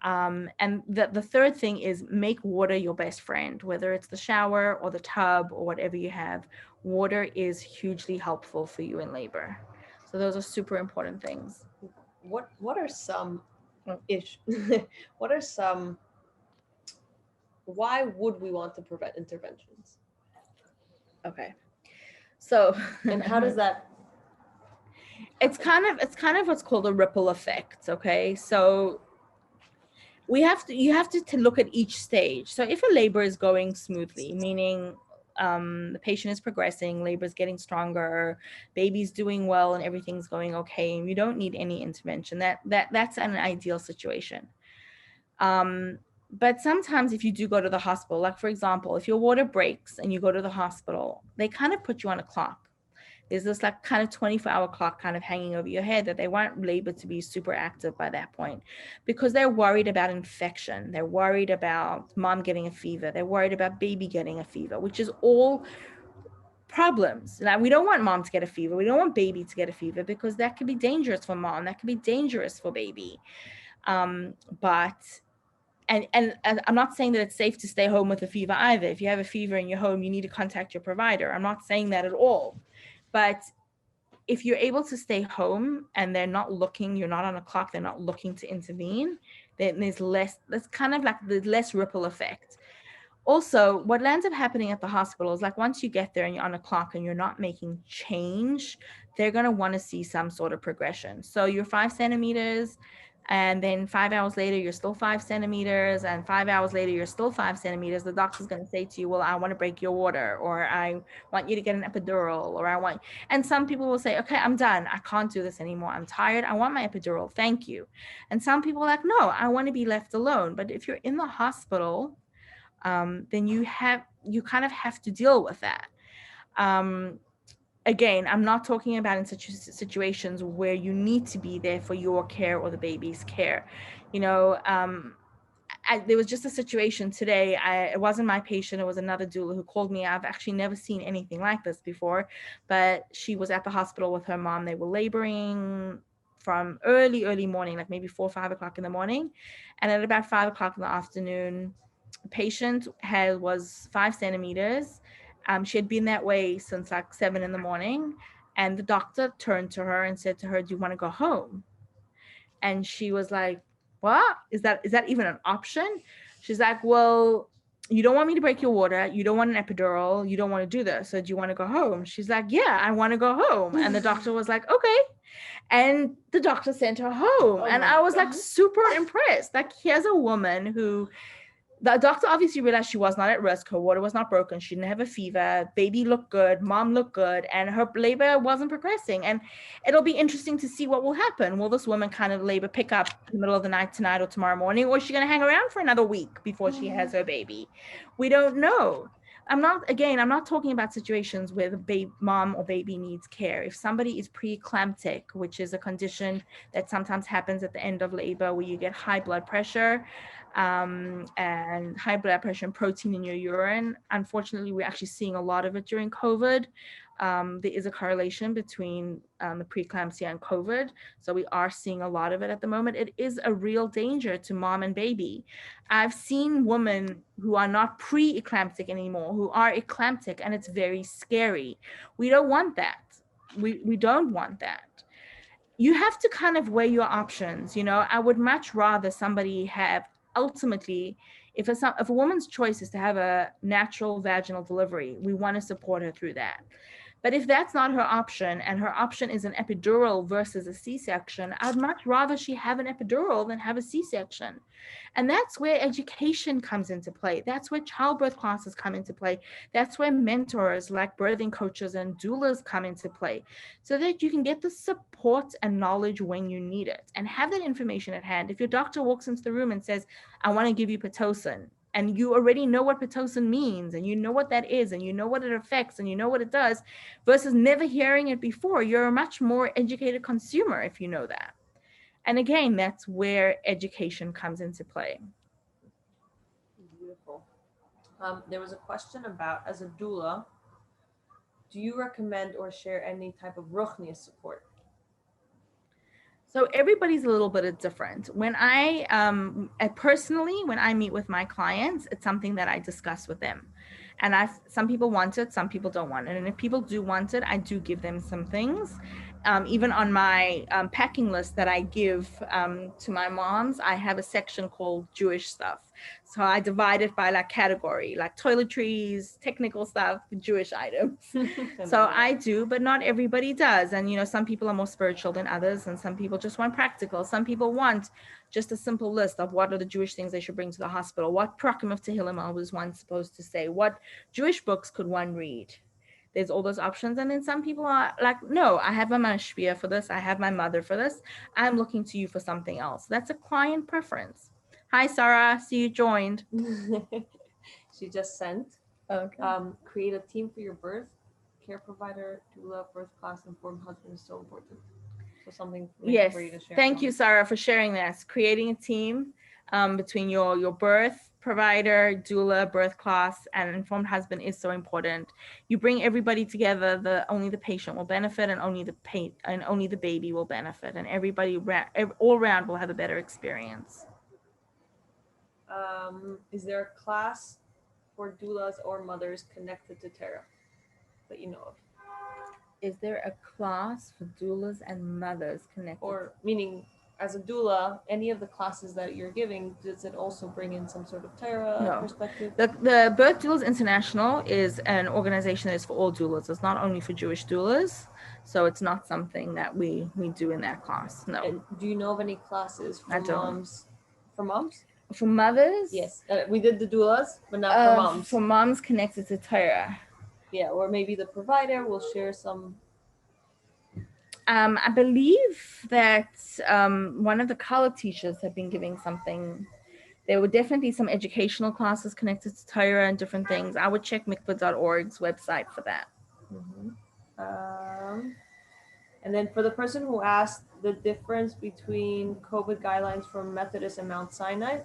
And the third thing is make water your best friend, whether it's the shower or the tub or whatever you have. Water is hugely helpful for you in labor. So those are super important things. What are some what are some, why would we want to prevent interventions? Okay. So and how does that it's kind of what's called a ripple effect. Okay, so you have to look at each stage. So if a labor is going smoothly, meaning the patient is progressing, labor is getting stronger, baby's doing well, and everything's going okay, and you don't need any intervention, that's an ideal situation. But sometimes if you do go to the hospital, like for example, if your water breaks and you go to the hospital, they kind of put you on a clock. There's this like kind of 24-hour clock kind of hanging over your head that they want labor to be super active by that point, because they're worried about infection. They're worried about mom getting a fever. They're worried about baby getting a fever, which is all problems. Like, we don't want mom to get a fever. We don't want baby to get a fever, because that could be dangerous for mom. That could be dangerous for baby. But I'm not saying that it's safe to stay home with a fever either. If you have a fever in your home, you need to contact your provider. I'm not saying that at all. But if you're able to stay home and they're not looking, you're not on a clock, they're not looking to intervene, then there's kind of like the less ripple effect. Also, what ends up happening at the hospital is, like, once you get there and you're on a clock and you're not making change, they're going to want to see some sort of progression. So you're 5 centimeters, and then 5 hours later, you're still 5 centimeters, and 5 hours later, you're still 5 centimeters. The doctor's going to say to you, well, I want to break your water, or I want you to get an epidural, or and some people will say, okay, I'm done. I can't do this anymore. I'm tired. I want my epidural. Thank you. And some people are like, no, I want to be left alone. But if you're in the hospital, then you kind of have to deal with that. Again, I'm not talking about in such situations where you need to be there for your care or the baby's care. There was just a situation today. It wasn't my patient. It was another doula who called me. I've actually never seen anything like this before, but she was at the hospital with her mom. They were laboring from early morning, like maybe 4 or 5 o'clock in the morning. And at about 5 o'clock in the afternoon, the patient was 5 centimeters. She had been that way since like 7 in the morning. And the doctor turned to her and said to her, do you want to go home? And she was like, what? Is that even an option? She's like, well, you don't want me to break your water. You don't want an epidural. You don't want to do this. So do you want to go home? She's like, yeah, I want to go home. And the doctor was like, okay. And the doctor sent her home. And I was like super impressed. Like, here's a woman who, the doctor obviously realized she was not at risk. Her water was not broken. She didn't have a fever. Baby looked good. Mom looked good. And her labor wasn't progressing. And it'll be interesting to see what will happen. Will this woman kind of labor pick up in the middle of the night tonight or tomorrow morning? Or is she going to hang around for another week before she has her baby? We don't know. I'm not talking about situations where the mom or baby needs care. If somebody is preeclamptic, which is a condition that sometimes happens at the end of labor where you get high blood pressure, and high blood pressure and protein in your urine. Unfortunately, we're actually seeing a lot of it during COVID. There is a correlation between the preeclampsia and COVID. So we are seeing a lot of it at the moment. It is a real danger to mom and baby. I've seen women who are not pre-eclamptic anymore, who are eclamptic, and it's very scary. We don't want that. We don't want that. You have to kind of weigh your options. You know, I would much rather somebody have, ultimately, if a woman's choice is to have a natural vaginal delivery, we want to support her through that. But if that's not her option, and her option is an epidural versus a C-section, I'd much rather she have an epidural than have a C-section. And that's where education comes into play. That's where childbirth classes come into play. That's where mentors like birthing coaches and doulas come into play, so that you can get the support and knowledge when you need it and have that information at hand. If your doctor walks into the room and says, I want to give you Pitocin, and you already know what Pitocin means, and you know what that is, and you know what it affects, and you know what it does, versus never hearing it before, you're a much more educated consumer if you know that. And again, that's where education comes into play. Beautiful. There was a question about, as a doula, do you recommend or share any type of ruchniya support? So everybody's a little bit different. When I personally, when I meet with my clients, it's something that I discuss with them. And some people want it, some people don't want it. And if people do want it, I do give them some things. Even on my packing list that I give to my moms, I have a section called Jewish stuff. So I divide it by like category, like toiletries, technical stuff, Jewish items. So I do, but not everybody does. And, you know, some people are more spiritual than others, and some people just want practical. Some people want just a simple list of what are the Jewish things they should bring to the hospital. What Prakim of Tehillim was one supposed to say? What Jewish books could one read? There's all those options. And then some people are like, no, I have my mashpia for this. I have my mother for this. I'm looking to you for something else. That's a client preference. Hi, Sarah. See you joined. She just sent. Okay. Create a team for your birth. Care provider, doula, birth class, informed husband is so important. So something yes. for you to share. Thank you, Sarah, for sharing this. Creating a team between your birth provider, doula, birth class, and informed husband is so important. You bring everybody together. Only the patient will benefit, and only the baby will benefit, and everybody all around will have a better experience. Is there a class for doulas or mothers connected to Terra that you know of? Is there a class for doulas and mothers connected? Or meaning, as a doula, any of the classes that you're giving, does it also bring in some sort of Terra perspective? The Birth Doulas International is an organization that is for all doulas. It's not only for Jewish doulas, so it's not something that we do in that class. No. And do you know of any classes for moms? For moms? For mothers? Yes. We did the doulas, but not for moms. For moms connected to Torah. Yeah, or maybe the provider will share some. I believe that one of the college teachers have been giving something. There were definitely some educational classes connected to Torah and different things. I would check mikvah.org's website for that. Mm-hmm. And then for the person who asked the difference between COVID guidelines from Methodist and Mount Sinai,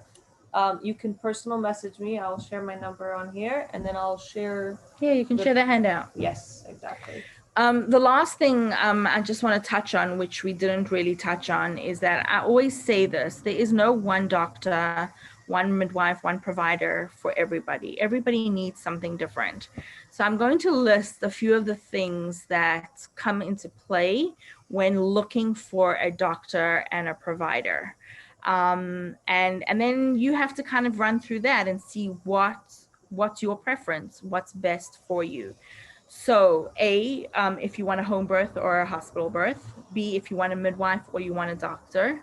you can personal message me. I'll share my number on here, and then I'll share. Yeah, you can share the handout. Yes, exactly. The last thing I just want to touch on, which we didn't really touch on, is that I always say this: there is no one doctor one midwife, one provider for everybody. Everybody needs something different. So I'm going to list a few of the things that come into play when looking for a doctor and a provider. And then you have to kind of run through that and see what's your preference, what's best for you. So A, if you want a home birth or a hospital birth. B, if you want a midwife or you want a doctor.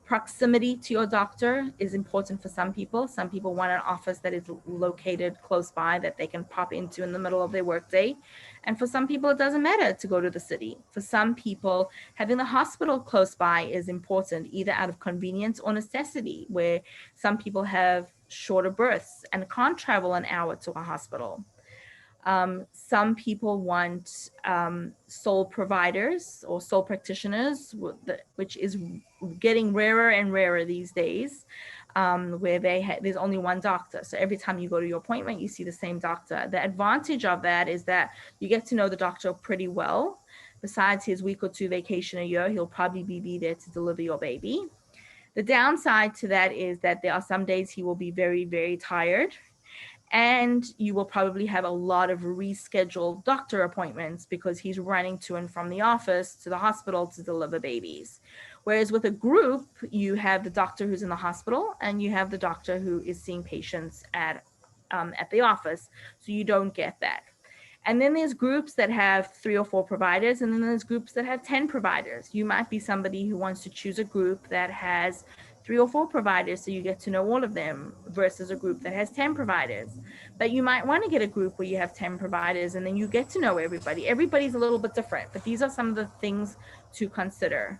Proximity to your doctor is important for some people. Some people want an office that is located close by that they can pop into in the middle of their workday. And for some people, it doesn't matter to go to the city. For some people, having the hospital close by is important, either out of convenience or necessity, where some people have shorter births and can't travel an hour to a hospital. Some people want sole providers or sole practitioners, which is getting rarer and rarer these days, where there's only one doctor. So every time you go to your appointment, you see the same doctor. The advantage of that is that you get to know the doctor pretty well. Besides his week or two vacation a year, he'll probably be there to deliver your baby. The downside to that is that there are some days he will be very, very tired. And you will probably have a lot of rescheduled doctor appointments because he's running to and from the office to the hospital to deliver babies. Whereas with a group, you have the doctor who's in the hospital and you have the doctor who is seeing patients at the office. So you don't get that. And then there's groups that have 3 or 4 providers, and then there's groups that have 10 providers. You might be somebody who wants to choose a group that has 3 or 4 providers, so you get to know all of them, versus a group that has 10 providers. But you might want to get a group where you have 10 providers, and then you get to know everybody. Everybody's a little bit different, but these are some of the things to consider.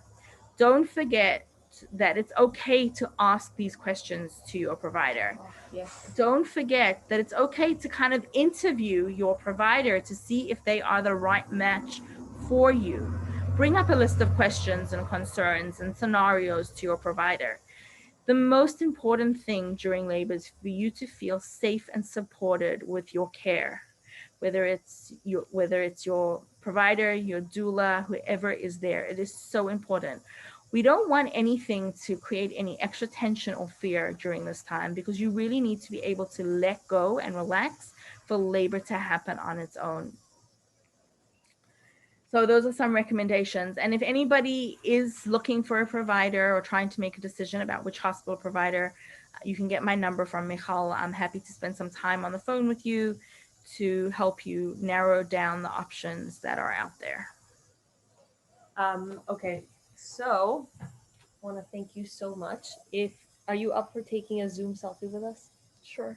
Don't forget that it's okay to ask these questions to your provider. Yes. Don't forget that it's okay to kind of interview your provider to see if they are the right match for you. Bring up a list of questions and concerns and scenarios to your provider. The most important thing during labor is for you to feel safe and supported with your care, whether it's your provider, your doula, whoever is there. It is so important. We don't want anything to create any extra tension or fear during this time, because you really need to be able to let go and relax for labor to happen on its own. So those are some recommendations. And if anybody is looking for a provider or trying to make a decision about which hospital provider, you can get my number from Michal. I'm happy to spend some time on the phone with you to help you narrow down the options that are out there. Okay, so I want to thank you so much. Are you up for taking a Zoom selfie with us? Sure.